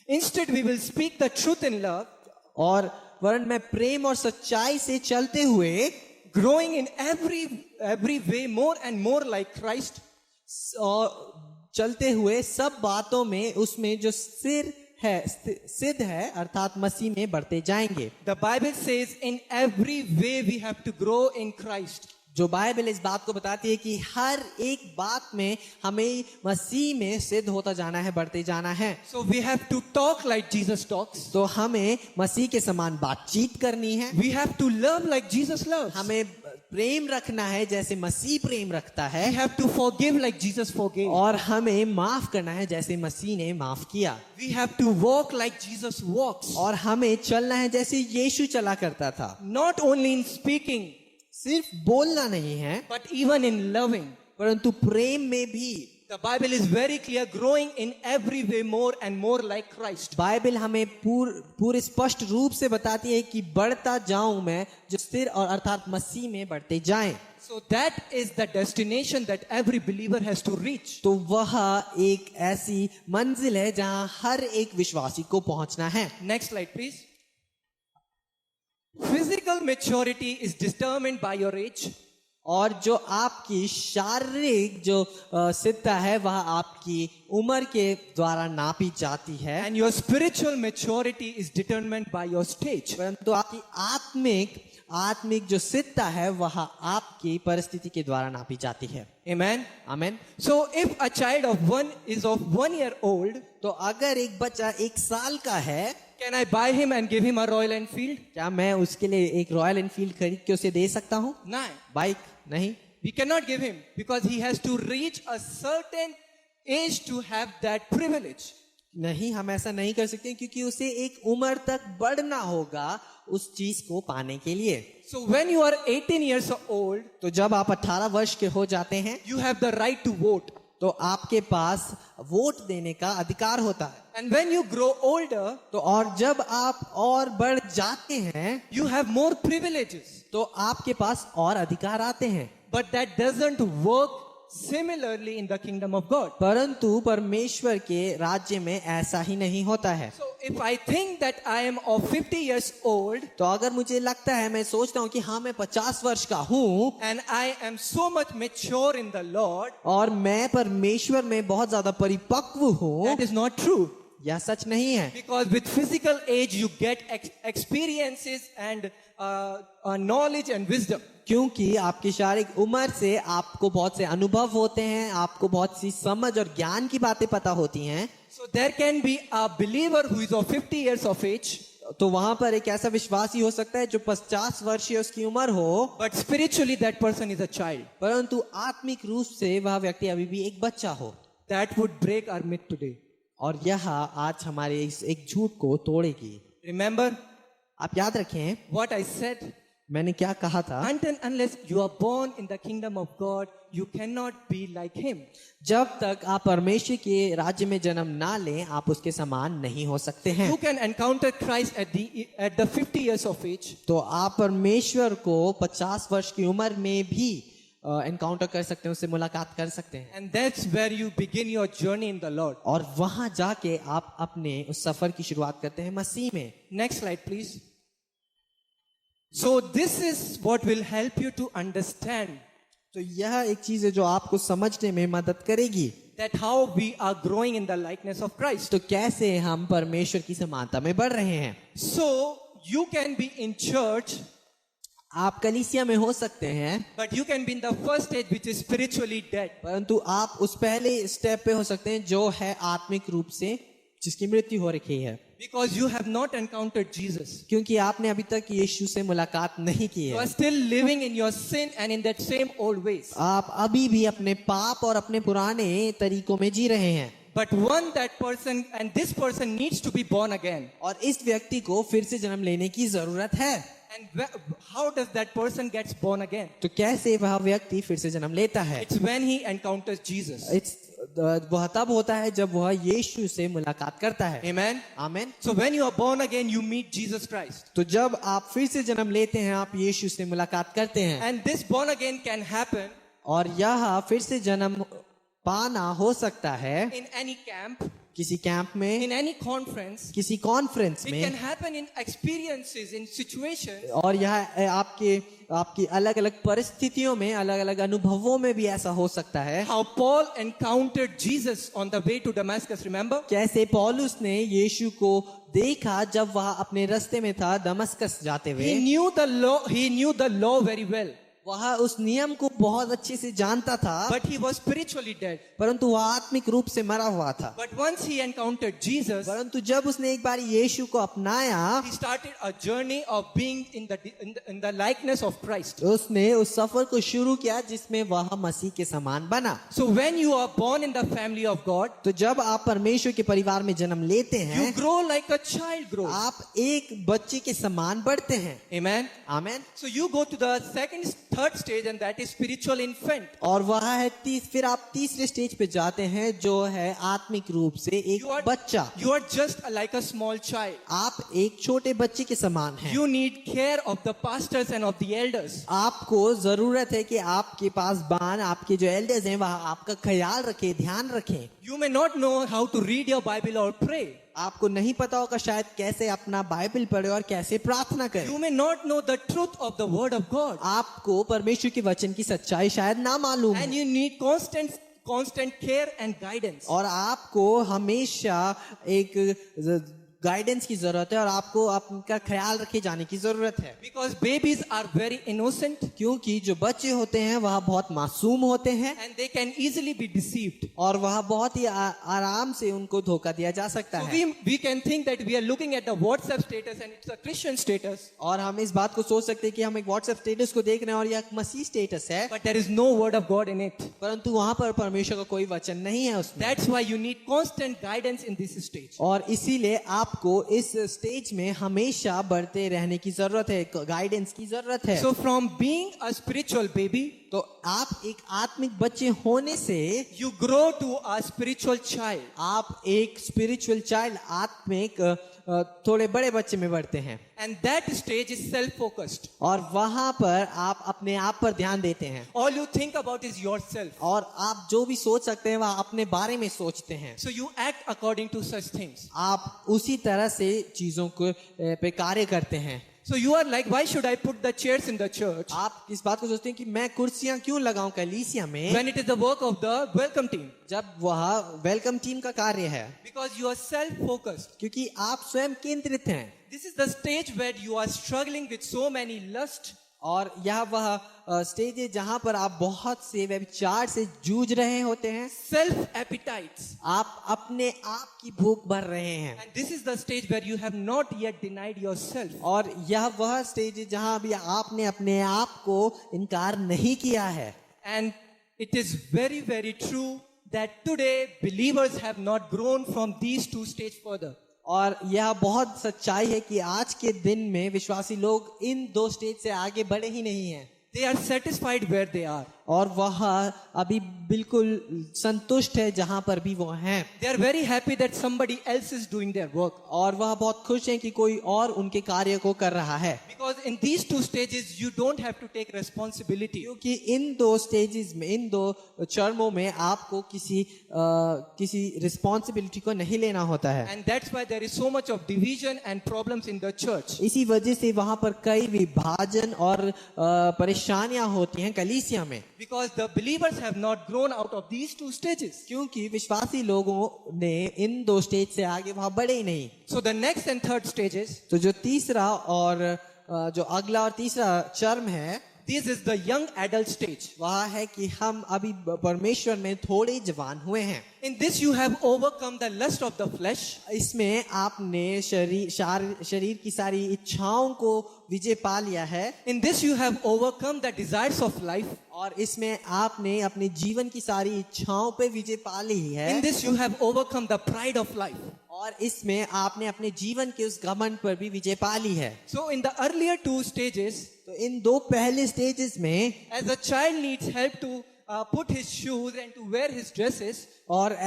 Speaker 1: instead we will speak the truth in love,
Speaker 2: और वरन मैं प्रेम और सच्चाई से चलते हुए
Speaker 1: growing in every way more and more like Christ.
Speaker 2: और चलते हुए सब बातों में उसमें जो सिद्ध है अर्थात मसीह में बढ़ते जाएंगे।
Speaker 1: The Bible says in every way we have to grow in Christ.
Speaker 2: जो बाइबल इस बात को बताती है कि हर एक बात में हमें मसीह में सिद्ध होता जाना है, बढ़ते जाना है।
Speaker 1: So we have to talk like Jesus talks.
Speaker 2: तो हमें मसीह के समान बातचीत करनी है।
Speaker 1: We have to love like Jesus loves.
Speaker 2: हमें प्रेम रखना है जैसे मसीह प्रेम रखता है।
Speaker 1: We have to forgive like Jesus forgave.
Speaker 2: और हमें माफ करना है जैसे मसीह ने माफ किया।
Speaker 1: We have to walk like Jesus walks.
Speaker 2: और हमें चलना है जैसे यीशु चला करता था।
Speaker 1: Not only in speaking,
Speaker 2: सिर्फ बोलना नहीं है,
Speaker 1: but even in loving.
Speaker 2: परंतु प्रेम में भी।
Speaker 1: The Bible is very clear, growing in every way more and more like Christ.
Speaker 2: Bible हमें पूरे स्पष्ट रूप से बताती है कि बढ़ता जाऊं मैं, जो स्थिर और अर्थात मसीह में बढ़ते जाएं।
Speaker 1: So that is the destination that every believer has to reach.
Speaker 2: तो वह एक ऐसी मंजिल है जहां हर एक विश्वासी को पहुंचना है।
Speaker 1: Next slide, please. Physical maturity is determined by your age.
Speaker 2: और जो आपकी शारीरिक जो सिद्धता है वह आपकी उम्र के द्वारा नापी जाती है।
Speaker 1: And your spiritual maturity is determined by your stage.
Speaker 2: परंतु आपकी आत्मिक जो सिद्धता है वह आपकी परिस्थिति के द्वारा नापी जाती है।
Speaker 1: Amen.
Speaker 2: आमीन।
Speaker 1: So if a child of 1 year old,
Speaker 2: तो अगर एक बच्चा 1 साल का है,
Speaker 1: can I buy him and give him a Royal Enfield?
Speaker 2: क्या मैं उसके लिए एक रॉयल एनफील्ड खरीद के उसे दे सकता हूँ?
Speaker 1: No.
Speaker 2: बाइक नहीं।
Speaker 1: We cannot give him because he has to reach a certain age to have that privilege.
Speaker 2: नहीं, हम ऐसा नहीं कर सकते क्योंकि उसे एक उम्र तक बढ़ना होगा उस चीज को पाने के लिए।
Speaker 1: So when you are 18 years old,
Speaker 2: तो जब आप 18 वर्ष के हो जाते हैं
Speaker 1: you have the right to vote.
Speaker 2: तो आपके पास वोट देने का अधिकार होता है।
Speaker 1: And when you grow older,
Speaker 2: तो और जब आप और बढ़ जाते हैं
Speaker 1: you have more privileges.
Speaker 2: तो आपके पास और अधिकार आते हैं।
Speaker 1: But that doesn't work similarly in the kingdom of God.
Speaker 2: परंतु परमेश्वर के राज्य में ऐसा ही नहीं होता है।
Speaker 1: So if I think that I am of 50 years old,
Speaker 2: तो अगर मुझे लगता है, मैं सोचता हूँ कि हाँ मैं 50 वर्ष का हूँ
Speaker 1: and I am so much mature in the Lord,
Speaker 2: और मैं परमेश्वर में बहुत ज्यादा परिपक्व हूँ,
Speaker 1: that is not true.
Speaker 2: यह सच नहीं है।
Speaker 1: Because with physical age you get experiences and knowledge and wisdom.
Speaker 2: क्योंकि आपकी शारीरिक उम्र से आपको बहुत से अनुभव होते हैं, आपको बहुत सी समझ और ज्ञान की बातें पता होती हैं।
Speaker 1: So there can be a believer who is of 50 years of age,
Speaker 2: तो वहां पर एक ऐसा विश्वासी हो सकता है जो 50 वर्षीय उसकी उम्र हो,
Speaker 1: but spiritually that person is a child.
Speaker 2: परंतु आत्मिक रूप से वह व्यक्ति अभी भी एक बच्चा हो।
Speaker 1: That would break our myth today.
Speaker 2: और यह आज हमारे इस एक झूठ को तोड़ेगी।
Speaker 1: Remember
Speaker 2: आप याद रखें
Speaker 1: what I said.
Speaker 2: मैंने क्या कहा था?
Speaker 1: Until unless you are born in the kingdom of God, you cannot be like him.
Speaker 2: जब तक आप परमेश्वर के राज्य में जन्म ना लें, आप उसके समान नहीं हो सकते हैं।
Speaker 1: You can encounter Christ at the 50 years of age.
Speaker 2: तो आप परमेश्वर को 50 वर्ष की उम्र में भी एनकाउंटर कर सकते हैं, उससे मुलाकात कर सकते हैं।
Speaker 1: And that's where you begin your journey in the Lord.
Speaker 2: और वहां जाके आप अपने उस सफर की शुरुआत करते हैं मसीह में।
Speaker 1: Next slide, please. So this is what will help you to understand
Speaker 2: तो यह एक चीज है जो आपको समझने में मदद करेगी
Speaker 1: that how we are growing in the likeness of Christ.
Speaker 2: तो कैसे हम परमेश्वर की समानता में बढ़ रहे हैं।
Speaker 1: So you can be in church,
Speaker 2: आप कलीसिया में हो सकते हैं,
Speaker 1: but you can be in the first stage which is spiritually dead.
Speaker 2: परंतु आप उस पहले स्टेप पे हो सकते हैं जो है आत्मिक रूप से जिसकी मृत्यु हो रखी है,
Speaker 1: Because you have not encountered Jesus.
Speaker 2: क्योंकि आपने अभी तक यीशु से मुलाकात नहीं की
Speaker 1: You are
Speaker 2: है।
Speaker 1: still living in your sin and in that same old ways.
Speaker 2: आप अभी भी अपने पाप और अपने पुराने तरीकों में जी रहे हैं।
Speaker 1: But that person and this person needs to be born again.
Speaker 2: और इस व्यक्ति को फिर से जन्म लेने की जरूरत है।
Speaker 1: And how does that person gets born again?
Speaker 2: तो कैसे वह व्यक्ति फिर से जन्म लेता है?
Speaker 1: It's when he encounters Jesus.
Speaker 2: वह तब होता है जब वह यीशु से मुलाकात करता है।
Speaker 1: Amen.
Speaker 2: आमीन।
Speaker 1: So when you are born again, you meet Jesus Christ.
Speaker 2: तो जब आप फिर से जन्म लेते हैं, आप यीशु से मुलाकात करते हैं।
Speaker 1: And this born again can happen
Speaker 2: और यह फिर से जन्म पाना हो सकता है
Speaker 1: in any camp,
Speaker 2: किसी कैंप में,
Speaker 1: in any conference.
Speaker 2: किसी कॉन्फ्रेंस
Speaker 1: It can
Speaker 2: में,
Speaker 1: happen in experiences, in situations.
Speaker 2: और यह आपकी अलग अलग परिस्थितियों में, अलग अलग अनुभवों में भी ऐसा हो सकता है।
Speaker 1: How Paul encountered Jesus on the way to Damascus, remember?
Speaker 2: कैसे पौलुस ने यीशु को देखा जब वह अपने रास्ते में था दमस्कस जाते हुए।
Speaker 1: He knew the law very well.
Speaker 2: वह उस नियम को बहुत अच्छे से जानता था,
Speaker 1: But he was spiritually dead.
Speaker 2: परंतु वह आत्मिक रूप से मरा हुआ था।
Speaker 1: But once he encountered Jesus,
Speaker 2: परंतु जब उसने एक बार यीशु को अपनाया,
Speaker 1: he started a journey of being in the likeness of Christ.
Speaker 2: उसने उस सफर को शुरू किया जिसमें वह मसीह के समान बना।
Speaker 1: So when you are born in the family of God,
Speaker 2: तो जब आप परमेश्वर के परिवार में जन्म लेते हैं,
Speaker 1: you grow like a child grows.
Speaker 2: आप एक बच्चे के समान बढ़ते हैं।
Speaker 1: Amen.
Speaker 2: आमीन।
Speaker 1: So you go to the third stage, and that is spiritual infant.
Speaker 2: और वह है फिर आप तीसरे स्टेज पे जाते हैं जो है आत्मिक रूप से एक बच्चा।
Speaker 1: You are just like a small child.
Speaker 2: आप एक छोटे बच्चे के समान हैं।
Speaker 1: You need care of the pastors and of the elders.
Speaker 2: आपको जरूरत है कि आपके पास आपके जो एल्डर्स हैं वह आपका ख्याल रखें, ध्यान रखें।
Speaker 1: You may not know how to read your Bible or pray.
Speaker 2: आपको नहीं पता होगा शायद कैसे अपना बाइबल पढ़े और कैसे प्रार्थना करें।
Speaker 1: You may not know the truth of the word of God.
Speaker 2: आपको परमेश्वर के वचन की सच्चाई शायद ना मालूम
Speaker 1: And
Speaker 2: है।
Speaker 1: you need constant care and guidance.
Speaker 2: और आपको हमेशा एक गाइडेंस की जरूरत है और आपको आपका ख्याल रखे जाने की जरूरत है।
Speaker 1: Because babies are very innocent
Speaker 2: क्योंकि जो बच्चे होते हैं वह बहुत मासूम होते हैं
Speaker 1: and they can easily be deceived.
Speaker 2: और वह बहुत ही आराम से उनको धोखा दिया जा सकता
Speaker 1: So
Speaker 2: है।
Speaker 1: we can think that we are looking at the WhatsApp status and it's a Christian status.
Speaker 2: और हम इस बात को सोच सकते हैं कि हम एक व्हाट्सएप स्टेटस को देख रहे हैं और यह मसीह स्टेटस है,
Speaker 1: But there is no word of God in it.
Speaker 2: परंतु वहां पर परमेश्वर का कोई वचन नहीं है उसमें।
Speaker 1: That's why you need constant guidance in this stage.
Speaker 2: और इसीलिए आपको इस स्टेज में हमेशा बढ़ते रहने की जरूरत है, गाइडेंस की जरूरत है।
Speaker 1: So from being a spiritual baby,
Speaker 2: तो आप एक आत्मिक बच्चे होने से
Speaker 1: you grow to a spiritual child.
Speaker 2: आप एक स्पिरिचुअल चाइल्ड, आत्मिक थोड़े बड़े बच्चे में बढ़ते हैं।
Speaker 1: And that stage is self-focused.
Speaker 2: और वहां पर आप अपने आप पर ध्यान देते हैं
Speaker 1: All you think about is yourself.
Speaker 2: और आप जो भी सोच सकते हैं वह अपने बारे में सोचते हैं।
Speaker 1: So you act according to such things.
Speaker 2: आप उसी तरह से चीजों को पे कार्य करते हैं।
Speaker 1: So you are like, why should I put the chairs in the church
Speaker 2: आप इस बात को सोचते हैं कि मैं कुर्सियां क्यों लगाऊं कलीसिया में,
Speaker 1: when it is the work of the welcome team?
Speaker 2: जब वह वेलकम टीम का कार्य है।
Speaker 1: Because you are self-focused.
Speaker 2: क्योंकि आप स्वयं केंद्रित हैं।
Speaker 1: This is the stage where you are struggling with so many lust.
Speaker 2: और यह वह स्टेज है जहां पर आप बहुत से व्यभिचार से जूझ रहे होते हैं।
Speaker 1: Self appetites.
Speaker 2: आप अपने आप की भूख भर रहे हैं।
Speaker 1: And this is the stage where you have not yet denied yourself.
Speaker 2: और यह वह स्टेज है जहां अभी आपने अपने आप को इनकार नहीं किया है।
Speaker 1: And it is very, very true that today believers have not grown from these two stages further.
Speaker 2: और यह बहुत सच्चाई है कि आज के दिन में विश्वासी लोग इन दो स्टेज से आगे बढ़े ही नहीं हैं
Speaker 1: They are satisfied where they are.
Speaker 2: और वह अभी बिल्कुल संतुष्ट है जहां पर भी वो हैं
Speaker 1: They are very happy that somebody else is doing their work.
Speaker 2: और वह बहुत खुश हैं कि कोई और उनके कार्य को कर रहा है
Speaker 1: Because in these two stages, you don't have to take responsibility.
Speaker 2: क्योंकि इन दो स्टेजेस में इन दो चरणों में आपको किसी रिस्पॉन्सिबिलिटी को नहीं लेना होता है
Speaker 1: And that's why there is so much of division and problems in the church.
Speaker 2: इसी वजह से वहां पर कई विभाजन और परेशानियां होती हैं कलीसिया में
Speaker 1: Because the believers have not grown out of these two stages.
Speaker 2: क्योंकि विश्वासी लोगों ने इन दो स्टेज से आगे वहां बढ़े ही नहीं
Speaker 1: So the next and third stages,
Speaker 2: तो जो तीसरा और जो अगला और तीसरा चरम है
Speaker 1: this is the young adult stage.
Speaker 2: वह है कि हम अभी परमेश्वर में थोड़े जवान हुए हैं
Speaker 1: In this you have overcome the lust of the flesh.
Speaker 2: इसमें आपने शरीर की सारी इच्छाओं को विजय पा लिया है
Speaker 1: In this you have overcome the desires of life.
Speaker 2: और इसमें आपने अपने जीवन की सारी इच्छाओं पे विजय पा ली है
Speaker 1: In this you have overcome the pride of life.
Speaker 2: और इसमें आपने अपने जीवन के उस घमंड पर भी विजय पा ली है
Speaker 1: So in the earlier two stages,
Speaker 2: तो इन दो पहले स्टेजेस में
Speaker 1: as a child needs help to put his shoes and to wear his dresses,
Speaker 2: और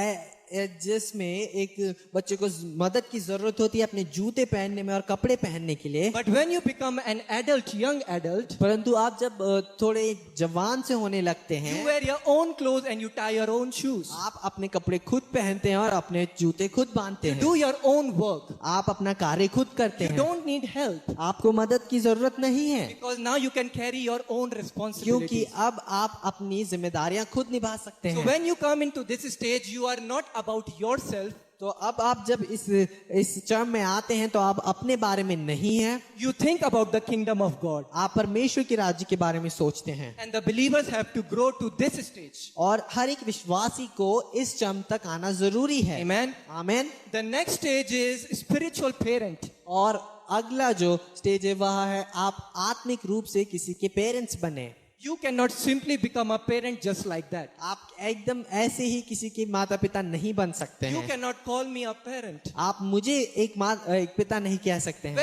Speaker 2: जिसमें एक बच्चे को मदद की जरूरत होती है अपने जूते पहनने में और कपड़े पहनने के लिए
Speaker 1: but when you become an adult, young adult,
Speaker 2: परंतु आप जब थोड़े जवान से होने लगते
Speaker 1: you
Speaker 2: हैं
Speaker 1: wear your own clothes and you tie your own shoes.
Speaker 2: आप अपने कपड़े खुद पहनते हैं और अपने जूते खुद बांधते हैं
Speaker 1: Do your own work.
Speaker 2: आप अपना कार्य खुद करते
Speaker 1: You
Speaker 2: हैं
Speaker 1: don't need help
Speaker 2: आपको मदद की जरूरत नहीं है
Speaker 1: because now you can carry your own
Speaker 2: क्योंकि
Speaker 1: responsibilities.
Speaker 2: अब आप अपनी जिम्मेदारियां खुद निभा सकते
Speaker 1: So
Speaker 2: हैं
Speaker 1: when you come into this stage, you are not about yourself.
Speaker 2: तो अब आप जब इस चरण में आते हैं तो आप अपने बारे में नहीं हैं
Speaker 1: You think about the kingdom of God.
Speaker 2: आप परमेश्वर के राज्य के बारे में सोचते हैं
Speaker 1: And the believers have to grow to this stage.
Speaker 2: और हर एक विश्वासी को इस चरण तक आना जरूरी है
Speaker 1: Amen.
Speaker 2: Amen
Speaker 1: The next stage is spiritual parent.
Speaker 2: और अगला जो स्टेज है वह है आप आत्मिक रूप से किसी के पेरेंट्स बने
Speaker 1: You cannot simply become a parent just like that.
Speaker 2: आप एकदम ऐसे ही किसी के माता पिता नहीं बन सकते
Speaker 1: You
Speaker 2: हैं
Speaker 1: cannot call me a parent.
Speaker 2: आप मुझे एक पिता नहीं कह सकते हैं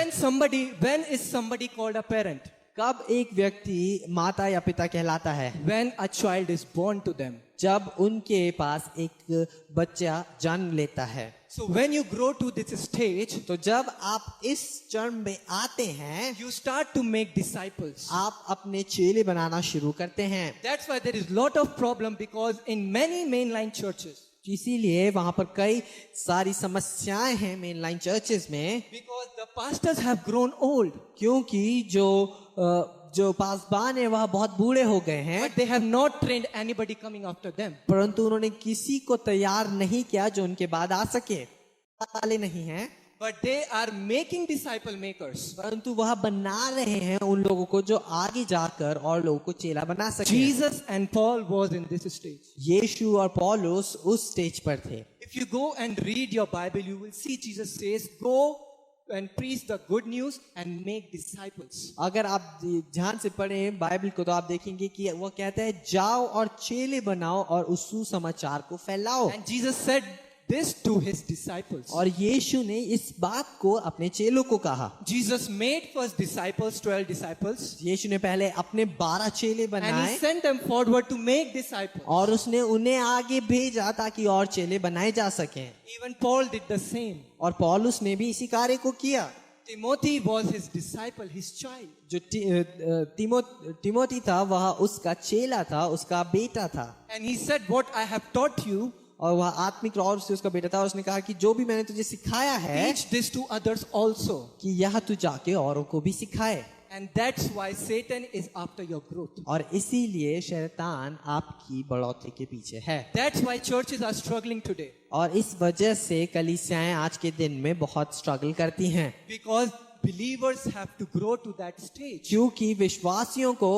Speaker 1: When is somebody called a parent?
Speaker 2: कब एक व्यक्ति माता या पिता कहलाता है
Speaker 1: When a child is born to them.
Speaker 2: जब उनके पास एक बच्चा जन्म लेता है
Speaker 1: So when you grow to this stage,
Speaker 2: तो जब आप इस चरण में आते हैं
Speaker 1: you start to make disciples.
Speaker 2: आप अपने चेले बनाना शुरू करते हैं
Speaker 1: That's why there is lot of problem because in many mainline churches,
Speaker 2: इसीलिए वहां पर कई सारी समस्याएं हैं मेन लाइन चर्चेस में
Speaker 1: because the pastors have grown old,
Speaker 2: क्योंकि जो पासबान है वह बहुत बूढ़े हो गए हैं
Speaker 1: but they have not trained anybody coming after them.
Speaker 2: परंतु उन्होंने किसी को तैयार नहीं किया जो उनके बाद आ सके वाले नहीं हैं
Speaker 1: But they are making disciple makers.
Speaker 2: परंतु वह बना रहे हैं उन लोगों को जो आगे जाकर और लोगों को चेला बना सके
Speaker 1: Jesus and Paul was in this stage.
Speaker 2: यीशु और पौलुस उस स्टेज पर थे
Speaker 1: If you go and read your Bible, you will see Jesus says, go and preach the good news and make disciples.
Speaker 2: अगर आप ध्यान से पढ़ें बाइबल को तो आप देखेंगे कि वो कहता है जाओ और चेले बनाओ और उस सुसमाचार को फैलाओ
Speaker 1: And Jesus said this to his disciples.
Speaker 2: और यीशु ने इस बात को अपने चेलों को कहा
Speaker 1: Jesus made first disciples, 12 disciples,
Speaker 2: यीशु ने पहले अपने 12 चेले
Speaker 1: and
Speaker 2: बनाए
Speaker 1: he sent them forward to make disciples.
Speaker 2: और उसने उन्हें आगे भेजा ताकि और चेले बनाए जा सकें
Speaker 1: Even Paul did the same.
Speaker 2: और पौलुस ने भी इसी कार्य को किया
Speaker 1: Timothy was his disciple, his child.
Speaker 2: जो तिमोथी था वह उसका चेला था उसका बेटा था
Speaker 1: And he said, what I have taught you,
Speaker 2: और वह आत्मिक तौर से उसका बेटा था और उसने कहा कि जो भी मैंने तुझे सिखाया है
Speaker 1: teach this to others also.
Speaker 2: कि यह तू जाके औरों को भी सिखाए
Speaker 1: And that's why Satan is after your growth.
Speaker 2: और इसीलिए शैतान आपकी बढ़ोतरी के पीछे है
Speaker 1: That's why churches are struggling today.
Speaker 2: और इस वजह से कलीसियाएं आज के दिन में बहुत स्ट्रगल करती हैं
Speaker 1: Because believers have to grow to that stage.
Speaker 2: क्योंकि विश्वासियों को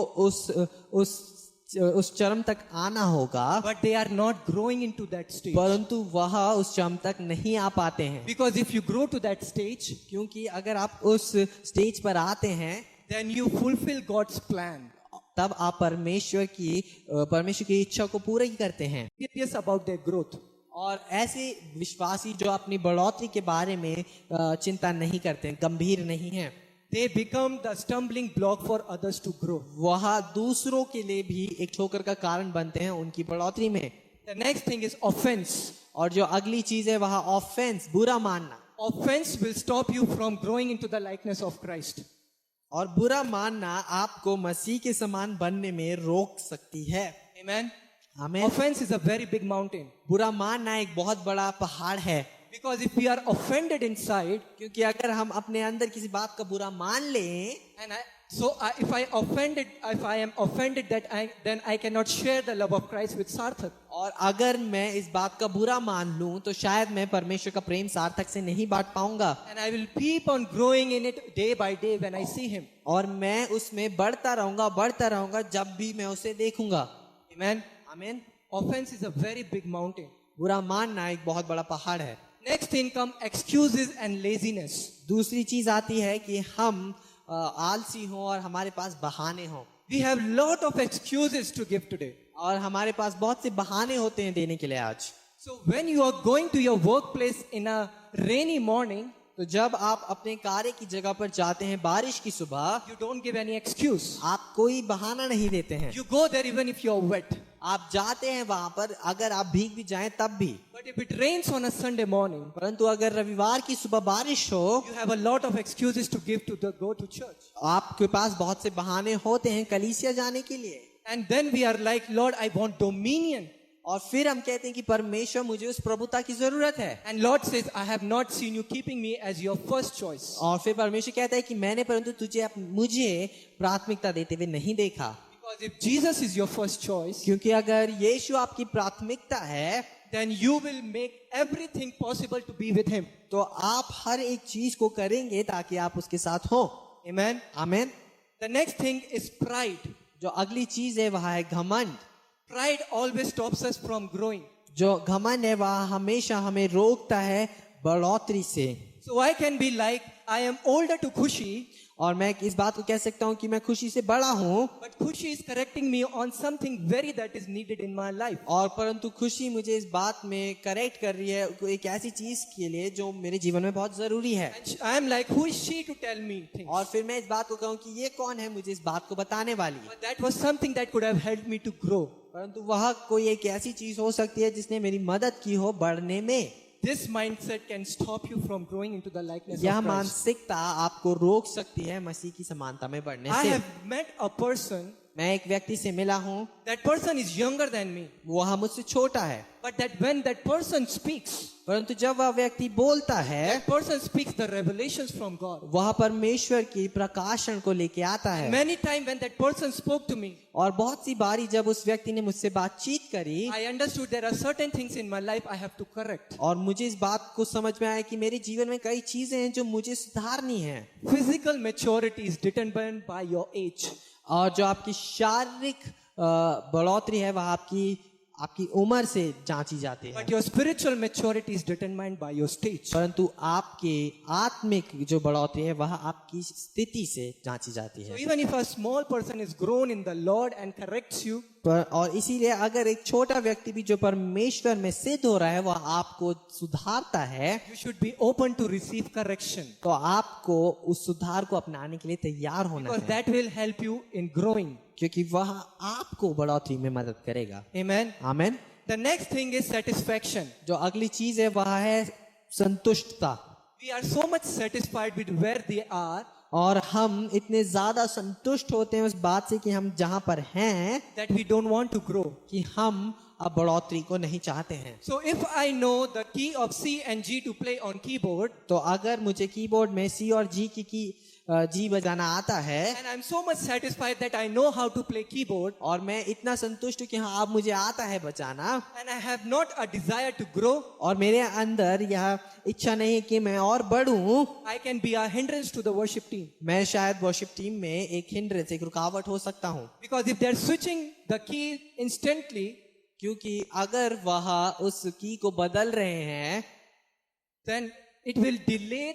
Speaker 2: उस चरम तक आना होगा
Speaker 1: But they are not growing into that stage.
Speaker 2: परंतु वह उस चरम तक नहीं आ पाते हैं
Speaker 1: Because if you grow to that stage,
Speaker 2: क्योंकि अगर आप उस स्टेज पर आते हैं
Speaker 1: then you fulfill God's plan.
Speaker 2: तब आप परमेश्वर की इच्छा को पूरा ही करते हैं
Speaker 1: Serious about their growth.
Speaker 2: और ऐसे विश्वासी जो अपनी बढ़ोतरी के बारे में चिंता नहीं करते, गंभीर नहीं हैं,
Speaker 1: they become the stumbling block for others to grow.
Speaker 2: वह दूसरों के लिए भी एक ठोकर का कारण बनते हैं उनकी बढ़ोतरी में।
Speaker 1: The next thing is offense.
Speaker 2: और जो अगली चीज है वह ऑफेंस, बुरा मानना।
Speaker 1: Offense will stop you from growing into the likeness of Christ.
Speaker 2: और बुरा मानना आपको मसीह के समान बनने में रोक सकती है।
Speaker 1: Amen.
Speaker 2: हमें
Speaker 1: Offense is a very big mountain.
Speaker 2: बुरा मानना एक बहुत बड़ा पहाड़ है,
Speaker 1: Because if we are offended inside,
Speaker 2: क्योंकि अगर हम अपने अंदर किसी बात का बुरा मान लें,
Speaker 1: and if I am offended then I cannot share the love of Christ with Sarthak.
Speaker 2: और अगर मैं इस बात का बुरा मान लूं तो शायद मैं परमेश्वर का प्रेम सार्थक से नहीं बांट पाऊंगा।
Speaker 1: And I will keep on growing in it day by day when I see him.
Speaker 2: और मैं उसमें बढ़ता रहूंगा जब भी मैं उसे देखूंगा।
Speaker 1: Amen.
Speaker 2: आमीन।
Speaker 1: Offense is a very big mountain.
Speaker 2: बुरा मानना एक बहुत बड़ा पहाड़ है।
Speaker 1: Next thing come excuses and laziness.
Speaker 2: दूसरी चीज आती है कि हम आलसी हों और हमारे पास बहाने हों।
Speaker 1: We have lot of excuses to give today.
Speaker 2: और हमारे पास बहुत से बहाने होते हैं देने के लिए आज।
Speaker 1: So when you are going to your workplace in a rainy morning,
Speaker 2: तो जब आप अपने कार्य की जगह पर जाते हैं बारिश की सुबह,
Speaker 1: you don't give any excuse.
Speaker 2: आप कोई बहाना नहीं देते हैं।
Speaker 1: You go there even if you are wet.
Speaker 2: आप जाते हैं वहां पर, अगर आप भीग भी जाएं तब भी।
Speaker 1: But if it rains on a Sunday morning,
Speaker 2: परंतु अगर रविवार की सुबह बारिश हो,
Speaker 1: you have a lot of excuses to give to go to church.
Speaker 2: आपके पास बहुत से बहाने होते हैं कलीसिया जाने के लिए।
Speaker 1: And then we are like, Lord, I want dominion.
Speaker 2: और फिर हम कहते हैं कि परमेश्वर मुझे उस प्रभुता की जरूरत है।
Speaker 1: And Lord says, I have not seen you keeping me as your first choice.
Speaker 2: और फिर परमेश्वर कहता है कि मैंने परंतु तुझे मुझे प्राथमिकता देते हुए नहीं देखा।
Speaker 1: Because if Jesus is your first choice,
Speaker 2: क्योंकि अगर यीशु आपकी प्राथमिकता है,
Speaker 1: then you will make everything possible to be with him.
Speaker 2: तो आप हर एक चीज को करेंगे ताकि आप उसके साथ हो।
Speaker 1: Amen.
Speaker 2: आमीन।
Speaker 1: The next thing is pride.
Speaker 2: जो अगली चीज है वह है घमंड।
Speaker 1: Pride always stops us from growing.
Speaker 2: जो घमंड है वह हमेशा हमें रोकता है बढ़ोतरी से।
Speaker 1: So I can be like, I am older to Khushi,
Speaker 2: और मैं इस बात को कह सकता हूँ कि मैं खुशी से बड़ा हूँ,
Speaker 1: but Khushi is correcting me on something very that is needed in my life.
Speaker 2: और परंतु खुशी मुझे इस बात में करेक्ट कर रही है एक ऐसी चीज के लिए जो मेरे जीवन में बहुत जरूरी है।
Speaker 1: And I am like, who is she to tell me things?
Speaker 2: और फिर मैं इस बात को कहूँ कि ये कौन है मुझे इस बात को बताने वाली है।
Speaker 1: But that was something that could have helped me to grow.
Speaker 2: परंतु वह कोई एक ऐसी चीज हो सकती है जिसने मेरी मदद की हो बढ़ने में।
Speaker 1: This mindset can stop you from growing into the likeness
Speaker 2: यह
Speaker 1: of Christ.
Speaker 2: मानसिकता आपको रोक सकती है मसीह की समानता में बढ़ने
Speaker 1: I
Speaker 2: से।
Speaker 1: have met a person,
Speaker 2: मैं एक व्यक्ति से मिला हूँ,
Speaker 1: that person is younger than me,
Speaker 2: वह मुझसे छोटा है,
Speaker 1: but that when that person speaks,
Speaker 2: परंतु जब वह व्यक्ति बोलता है,
Speaker 1: that person speaks the revelations from God.
Speaker 2: वह परमेश्वर की प्रकाशन को लेके आता है।
Speaker 1: Many times when that person spoke to me,
Speaker 2: और बहुत सी बारी जब उस व्यक्ति ने मुझसे बातचीत करी,
Speaker 1: I understood there are certain things in my life I have to correct.
Speaker 2: और मुझे इस बात को समझ में आया कि मेरे जीवन में कई चीजें हैं जो मुझे सुधारनी है।
Speaker 1: Physical maturity is determined by your age.
Speaker 2: और जो आपकी शारीरिक बढ़ोतरी है वह आपकी उम्र से जांची जाती है,
Speaker 1: But your spiritual maturity is determined by your stage.
Speaker 2: परंतु आपके आत्मिक जो बढ़ोतरी है वह आपकी स्थिति से जांची जाती
Speaker 1: So
Speaker 2: है।
Speaker 1: even if a small person is grown in the Lord and corrects you,
Speaker 2: और इसीलिए अगर एक छोटा व्यक्ति भी जो परमेश्वर में सिद्ध हो रहा है वह आपको सुधारता है,
Speaker 1: you should be open to receive correction.
Speaker 2: तो आपको उस सुधार को अपनाने के लिए तैयार होना
Speaker 1: Because
Speaker 2: है,
Speaker 1: that will help you in growing.
Speaker 2: क्योंकि वह आपको बढ़ोतरी में मदद करेगा।
Speaker 1: Amen.
Speaker 2: आमीन।
Speaker 1: The next thing is satisfaction.
Speaker 2: जो अगली चीज है वह है संतुष्टता।
Speaker 1: We are so much satisfied with where they are
Speaker 2: और हम इतने ज्यादा संतुष्ट होते हैं उस बात से कि हम जहां पर हैं
Speaker 1: that we don't want to grow.
Speaker 2: कि हम अब बढ़ोतरी को नहीं चाहते हैं।
Speaker 1: So if I know the key of C and G to play on keyboard,
Speaker 2: तो अगर मुझे कीबोर्ड में सी और जी बजाना आता है,
Speaker 1: and I'm so much satisfied that I know how to play keyboard,
Speaker 2: और मैं इतना संतुष्ट हूँ कि हाँ अब मुझे आता है बजाना,
Speaker 1: and I have not a desire to grow,
Speaker 2: और मेरे अंदर यह इच्छा नहीं है कि मैं और बढ़ूं,
Speaker 1: I can be a hindrance to the worship team.
Speaker 2: मैं शायद वर्शिप टीम में एक हिंड्रेंस, एक रुकावट हो सकता हूँ।
Speaker 1: Because if they're switching the key instantly,
Speaker 2: क्योंकि अगर वह उस की को बदल रहे हैं
Speaker 1: then it will delay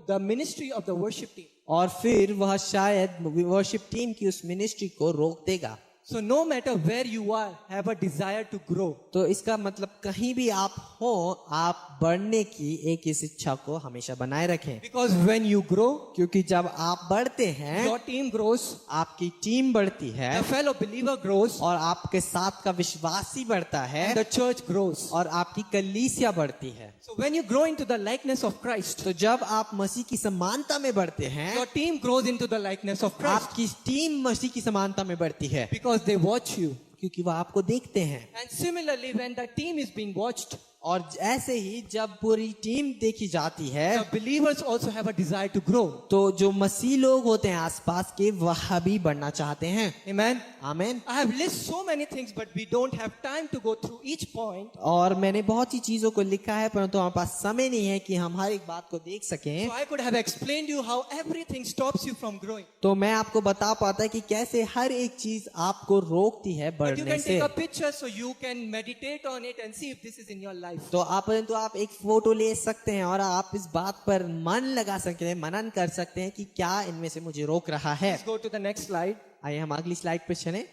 Speaker 1: the ministry of the worship team.
Speaker 2: और फिर वह शायद वर्शिप टीम की उस मिनिस्ट्री को रोक देगा।
Speaker 1: So no matter where you are, have a desire to grow.
Speaker 2: तो इसका मतलब कहीं भी आप हो, आप बढ़ने की एक इस इच्छा को हमेशा बनाए रखें,
Speaker 1: Because when you grow,
Speaker 2: क्योंकि जब आप बढ़ते हैं
Speaker 1: your team grows,
Speaker 2: आपकी टीम बढ़ती है
Speaker 1: the fellow believer grows,
Speaker 2: और आपके साथ का विश्वासी बढ़ता है
Speaker 1: and the church grows.
Speaker 2: और आपकी कलीसिया बढ़ती है।
Speaker 1: So when you grow into the likeness of Christ,
Speaker 2: तो जब आप मसीह की समानता में बढ़ते हैं,
Speaker 1: your team grows into the likeness of Christ.
Speaker 2: आपकी टीम मसीह की समानता में बढ़ती है,
Speaker 1: Because they watch you.
Speaker 2: क्योंकि वो आपको देखते हैं।
Speaker 1: And similarly, when the team is being watched,
Speaker 2: और ऐसे ही जब पूरी टीम देखी जाती है,
Speaker 1: the believers also have a desire to grow.
Speaker 2: तो जो मसीह लोग होते हैं आसपास के, वह भी बढ़ना चाहते हैं।
Speaker 1: Amen.
Speaker 2: आमीन।
Speaker 1: I have listed so many things, but we don't have time to go through each point.
Speaker 2: और मैंने बहुत सी चीजों को लिखा है, परंतु हमारे पास समय नहीं है कि हम हर एक बात को देख सकें।
Speaker 1: So I could have explained you how everything stops you from growing.
Speaker 2: तो मैं आपको बता पाता कि कैसे हर एक चीज आपको रोकती है
Speaker 1: But you
Speaker 2: बढ़ने
Speaker 1: can
Speaker 2: से।
Speaker 1: take a picture so you can meditate on it and see if this is in your life.
Speaker 2: तो आप एक फोटो ले सकते हैं और आप इस बात पर मन लगा सकते हैं, मनन कर सकते हैं कि क्या इनमें से मुझे रोक रहा है।
Speaker 1: Let's go to the next slide.
Speaker 2: आइए हम अगली स्लाइड पर चलें।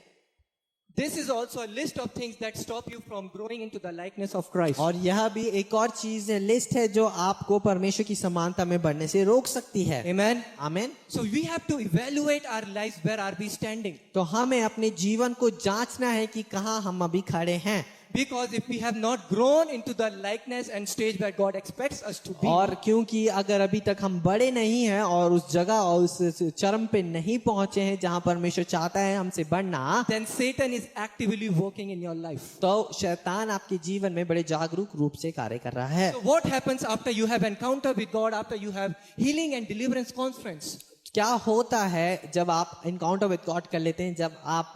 Speaker 1: This is also a list of things that stop you from growing into the likeness of Christ.
Speaker 2: और यह भी एक और चीज है, लिस्ट है जो आपको परमेश्वर की समानता में बढ़ने से रोक सकती है।
Speaker 1: Amen.
Speaker 2: आमीन।
Speaker 1: So we have to evaluate our lives. Where are we standing?
Speaker 2: तो हमें अपने जीवन को जांचना है कि कहाँ हम अभी खड़े हैं।
Speaker 1: Because if we have not grown into the likeness and stage where God expects us to be,
Speaker 2: और क्योंकि अगर अभी तक हम बड़े नहीं हैं और उस जगह और उस चरम पे नहीं पहुंचे हैं जहां परमेश्वर चाहता है हमसे बढ़ना,
Speaker 1: then Satan is actively working in your life.
Speaker 2: तो शैतान आपके जीवन में बड़े जागरूक रूप से कार्य कर रहा है।
Speaker 1: So what happens after you have encounter with God, after you have healing and deliverance conference?
Speaker 2: क्या होता है जब आप इनकाउंटर विद गॉड कर लेते हैं, जब आप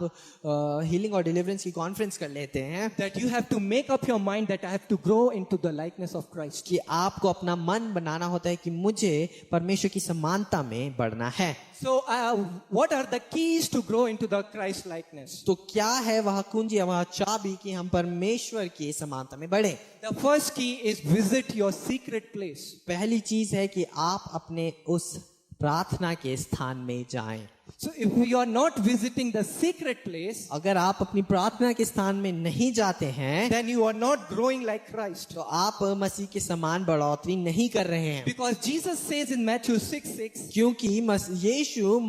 Speaker 2: हीलिंग और डिलीवरेंस की कॉन्फ्रेंस कर लेते हैं,
Speaker 1: That you have to make up your mind that I have to grow into the likeness of Christ.
Speaker 2: कि आपको अपना मन बनाना होता है कि मुझे परमेश्वर की समानता में बढ़ना है।
Speaker 1: So what are the keys to grow into the Christ likeness?
Speaker 2: तो क्या है वह कुंजी, वह चाबी कि हम परमेश्वर की समानता में बढ़े?
Speaker 1: The first key is visit your secret place.
Speaker 2: पहली चीज है कि आप अपने उस प्रार्थना के स्थान में जाएं।
Speaker 1: So if you are not visiting the secret place,
Speaker 2: अगर आप अपनी प्रार्थना के स्थान में नहीं जाते हैं,
Speaker 1: then you are not growing like Christ.
Speaker 2: तो आप मसीह के समान बढ़ोतरी नहीं कर रहे हैं।
Speaker 1: Because Jesus says in Matthew 6:6
Speaker 2: क्योंकि यीशु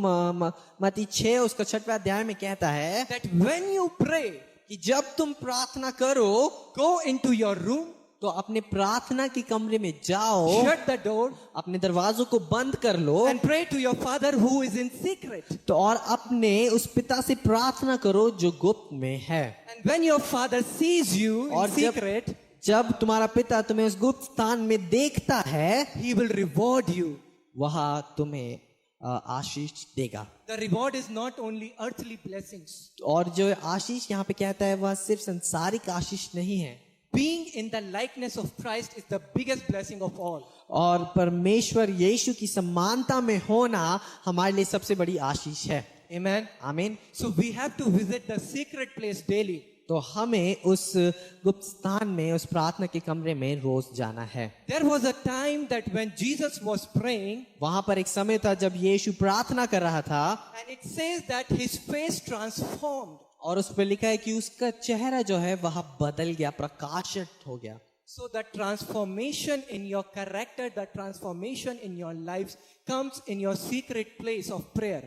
Speaker 2: मत्ती 6 उसका 6वां अध्याय में कहता है
Speaker 1: that when you pray,
Speaker 2: कि जब तुम प्रार्थना करो
Speaker 1: go into your room,
Speaker 2: तो अपने प्रार्थना के कमरे में जाओ,
Speaker 1: shut the door,
Speaker 2: अपने दरवाजों को बंद कर लो
Speaker 1: and pray to your Father who is in secret.
Speaker 2: तो और अपने उस पिता से प्रार्थना करो जो गुप्त में है।
Speaker 1: And when your Father sees you in
Speaker 2: और
Speaker 1: secret,
Speaker 2: जब तुम्हारा पिता तुम्हें उस गुप्त स्थान में देखता है,
Speaker 1: He will reward you.
Speaker 2: वह तुम्हें आशीष देगा।
Speaker 1: The reward is not only earthly blessings.
Speaker 2: और जो आशीष यहाँ पे कहता है वह सिर्फ संसारिक आशीष नहीं है।
Speaker 1: Being in the likeness of Christ is the biggest blessing of all.
Speaker 2: और परमेश्वर यीशु की समानता में होना हमारे लिए सबसे बड़ी आशीष है।
Speaker 1: Amen.
Speaker 2: आमीन।
Speaker 1: So we have to visit the secret place daily.
Speaker 2: तो हमें उस गुप्त स्थान में, उस प्रार्थना के कमरे में रोज जाना है।
Speaker 1: There was a time that when Jesus was praying,
Speaker 2: वहां पर एक समय था जब यीशु प्रार्थना कर रहा था,
Speaker 1: and it says that his face transformed.
Speaker 2: और उस पर लिखा है कि उसका चेहरा जो है वह बदल गया, प्रकाशित हो गया।
Speaker 1: So the transformation in your character, the transformation in your lives comes in your secret place of prayer.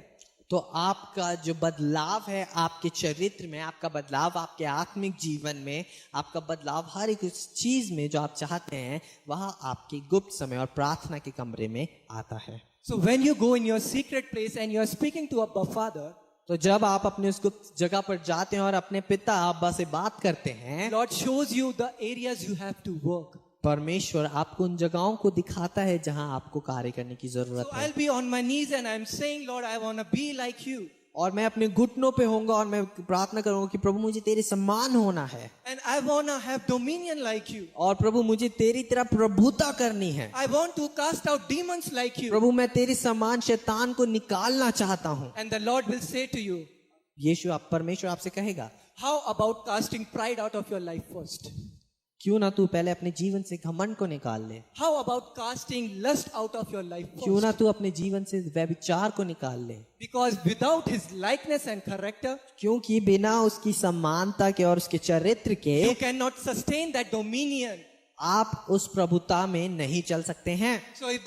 Speaker 2: तो आपका जो बदलाव है आपके चरित्र में, आपका बदलाव आपके आत्मिक जीवन में, आपका बदलाव हर एक उस चीज में जो आप चाहते हैं, वह आपके गुप्त समय और प्रार्थना के कमरे में आता है।
Speaker 1: So when you go in your secret place and you are speaking to Abba Father,
Speaker 2: तो जब आप अपने उस गुप्त जगह पर जाते हैं और अपने पिता अब्बा से बात करते हैं,
Speaker 1: Lord shows you the areas you have to work.
Speaker 2: परमेश्वर आपको उन जगहों को दिखाता है जहां आपको कार्य करने की जरूरत
Speaker 1: So
Speaker 2: है।
Speaker 1: I'll be on my knees and I'm saying, Lord, I want to be like you.
Speaker 2: और मैं अपने घुटनों पे होऊंगा और मैं प्रार्थना करूंगा कि प्रभु मुझे तेरे समान होना है,
Speaker 1: And I want to have dominion like you.
Speaker 2: और प्रभु मुझे तेरी तरह प्रभुता करनी है।
Speaker 1: I want to cast out demons like you.
Speaker 2: प्रभु मैं तेरे समान शैतान को निकालना चाहता हूँ।
Speaker 1: And the Lord will say to you,
Speaker 2: यीशु आप परमेश्वर आपसे कहेगा,
Speaker 1: how about casting pride out of your life first?
Speaker 2: क्यों ना तू पहले अपने जीवन से घमंड को निकाल ले,
Speaker 1: How about casting lust out of your life
Speaker 2: क्यों
Speaker 1: first?
Speaker 2: ना तू अपने जीवन से व्यभिचार को निकाल ले,
Speaker 1: Because without his likeness and character,
Speaker 2: क्योंकि बिना उसकी समानता के और उसके चरित्र के
Speaker 1: you cannot sustain that dominion.
Speaker 2: आप उस प्रभुता में नहीं चल सकते हैं।
Speaker 1: So if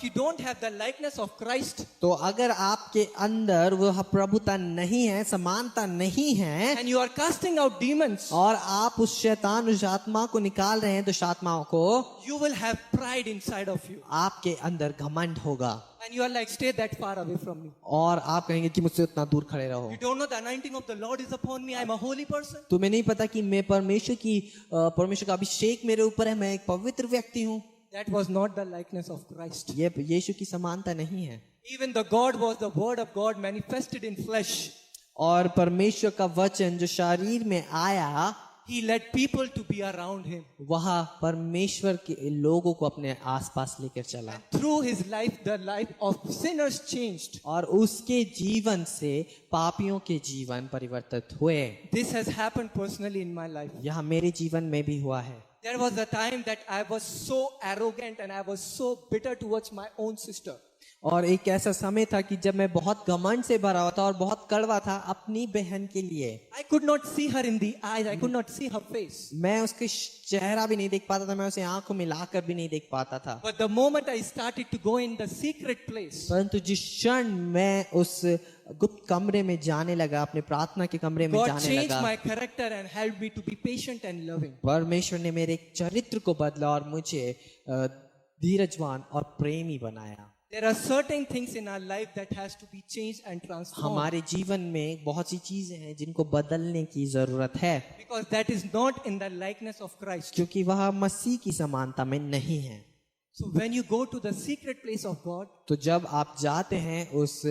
Speaker 1: you don't have the likeness of Christ,
Speaker 2: तो अगर आपके अंदर वह प्रभुता नहीं है, समानता नहीं है,
Speaker 1: and you are casting out demons,
Speaker 2: और आप उस शैतान उस आत्मा को निकाल रहे हैं, दुष्ट आत्माओं को,
Speaker 1: you will have pride inside of you.
Speaker 2: आपके अंदर घमंड होगा
Speaker 1: And you are like, stay that far away from me.
Speaker 2: और आप कहेंगे कि मुझसे उतना दूर खड़े रहो।
Speaker 1: You don't know the anointing of the Lord is upon me. I am a holy person.
Speaker 2: तुम्हें नहीं पता कि मैं परमेश्वर का अभिषेक मेरे ऊपर है, मैं एक पवित्र व्यक्ति हूँ।
Speaker 1: That was not the likeness of Christ.
Speaker 2: ये यीशु की समानता नहीं है।
Speaker 1: Even the God was the word of God manifested in flesh.
Speaker 2: और परमेश्वर का वचन जो शरीर में आया,
Speaker 1: He led people to be around him.
Speaker 2: वह परमेश्वर के लोगों को अपने आसपास लेकर चला,
Speaker 1: Through his life, the life of sinners changed.
Speaker 2: और उसके जीवन से पापियों के जीवन परिवर्तित हुए।
Speaker 1: This has happened personally in my life.
Speaker 2: यह मेरे जीवन में भी हुआ है।
Speaker 1: There was a time that I was so arrogant and I was so bitter towards my own sister.
Speaker 2: और एक ऐसा समय था कि जब मैं बहुत घमंड से भरा हुआ था और बहुत कड़वा था अपनी बहन के लिए।
Speaker 1: I could not see her in the eyes. I could not see her face.
Speaker 2: मैं उसके चेहरा भी नहीं देख पाता था, मैं उसे आंखों में मिलाकर भी नहीं देख पाता था।
Speaker 1: But the moment I started to go in the secret place,
Speaker 2: परंतु जिस क्षण मैं उस गुप्त कमरे में जाने लगा, अपने प्रार्थना के कमरे में
Speaker 1: God
Speaker 2: जाने
Speaker 1: changed
Speaker 2: लगा,
Speaker 1: my character and helped me to be patient and loving.
Speaker 2: परमेश्वर ने मेरे चरित्र को बदला और मुझे धीरजवान और प्रेमी बनाया।
Speaker 1: There are certain things in our life that has to be changed and transformed.
Speaker 2: हमारे जीवन में बहुत सी चीजें हैं जिनको बदलने की जरूरत है,
Speaker 1: Because that is not in the likeness of Christ.
Speaker 2: क्योंकि वह मसीह की समानता में नहीं है।
Speaker 1: So when you go to the secret place of God
Speaker 2: तो जब आप जाते हैं उस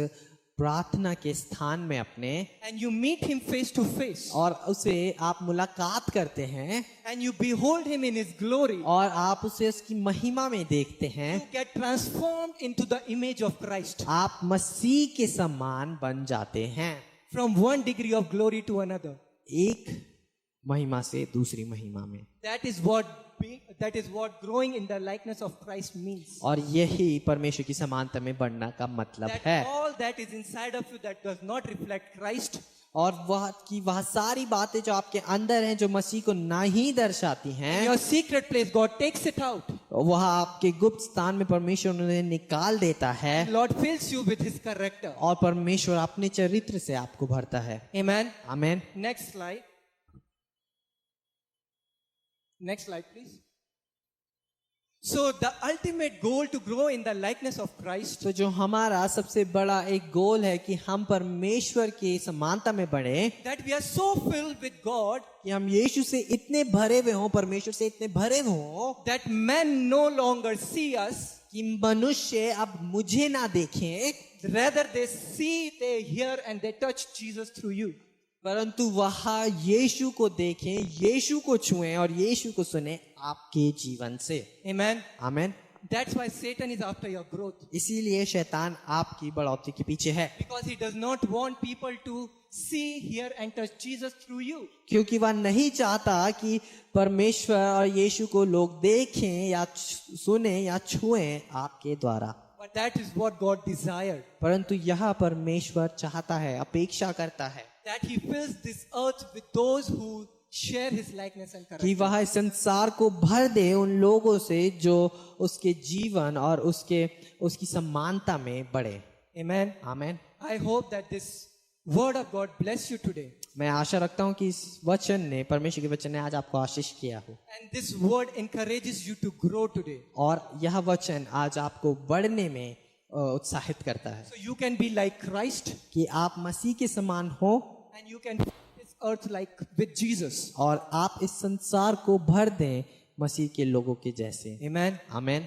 Speaker 2: प्रार्थना के स्थान में अपने,
Speaker 1: and you meet him face to face
Speaker 2: और उसे आप मुलाकात करते हैं,
Speaker 1: and you behold him in his glory,
Speaker 2: और आप उसे उसकी महिमा में देखते हैं,
Speaker 1: you get transformed into the image of Christ.
Speaker 2: आप मसीह के समान बन जाते हैं,
Speaker 1: From one degree of glory to another.
Speaker 2: एक महिमा से दूसरी महिमा में।
Speaker 1: That is what growing in the likeness of Christ means.
Speaker 2: और यही परमेश्वर की समानता में बढ़ना का मतलब
Speaker 1: That
Speaker 2: है।
Speaker 1: all that is inside of you that does not reflect Christ,
Speaker 2: और वह सारी बातें जो आपके अंदर हैं जो मसीह को नहीं दर्शाती
Speaker 1: in
Speaker 2: हैं,
Speaker 1: your secret place, God takes it out.
Speaker 2: वह आपके गुप्त स्थान में परमेश्वर उन्हें निकाल देता है,
Speaker 1: Lord fills you with his character.
Speaker 2: और परमेश्वर अपने चरित्र से आपको भरता है।
Speaker 1: Amen.
Speaker 2: Amen.
Speaker 1: Next slide. Next slide, please. So the ultimate goal to grow in the likeness of Christ
Speaker 2: तो जो हमारा सबसे बड़ा एक गोल है कि हम परमेश्वर की समानता में बढ़े,
Speaker 1: that we are so filled with God
Speaker 2: कि हम यीशु से इतने भरे हुए हों, परमेश्वर से इतने भरे हों
Speaker 1: that men no longer see us,
Speaker 2: कि मनुष्य अब मुझे ना देखें,
Speaker 1: rather they see, they hear and they touch Jesus through you.
Speaker 2: परंतु वह यीशु को देखें, यीशु को छुएं और यीशु को सुने आपके जीवन से।
Speaker 1: Amen.
Speaker 2: Amen.
Speaker 1: That's why Satan is after your growth,
Speaker 2: इसीलिए शैतान आपकी बढ़ोतरी के पीछे है,
Speaker 1: because he does not want people to see, hear and touch Jesus through you.
Speaker 2: क्योंकि वह नहीं चाहता कि परमेश्वर और यीशु को लोग देखें या सुने या छुएं आपके द्वारा।
Speaker 1: But that is what God desired,
Speaker 2: परंतु यह परमेश्वर चाहता है, अपेक्षा करता है
Speaker 1: that he fills this earth with those who share his likeness and
Speaker 2: कि
Speaker 1: character.
Speaker 2: वह इस संसार को भर दे उन लोगों से जो उसके जीवन और उसकी समानता में बढ़े।
Speaker 1: Amen.
Speaker 2: Amen.
Speaker 1: I hope that this word of God bless you today.
Speaker 2: मैं आशा रखता हूँ कि इस वचन ने, परमेश्वर के वचन ने आज आपको आशीष किया हो,
Speaker 1: And this word encourages you to grow today.
Speaker 2: और यह वचन आज आपको बढ़ने में उत्साहित करता है
Speaker 1: So you can be like Christ
Speaker 2: कि आप मसीह के समान हो
Speaker 1: and you can fill this earth like with Jesus.
Speaker 2: और आप इस संसार को भर दें मसीह के लोगों के जैसे।
Speaker 1: Amen.
Speaker 2: आमेन।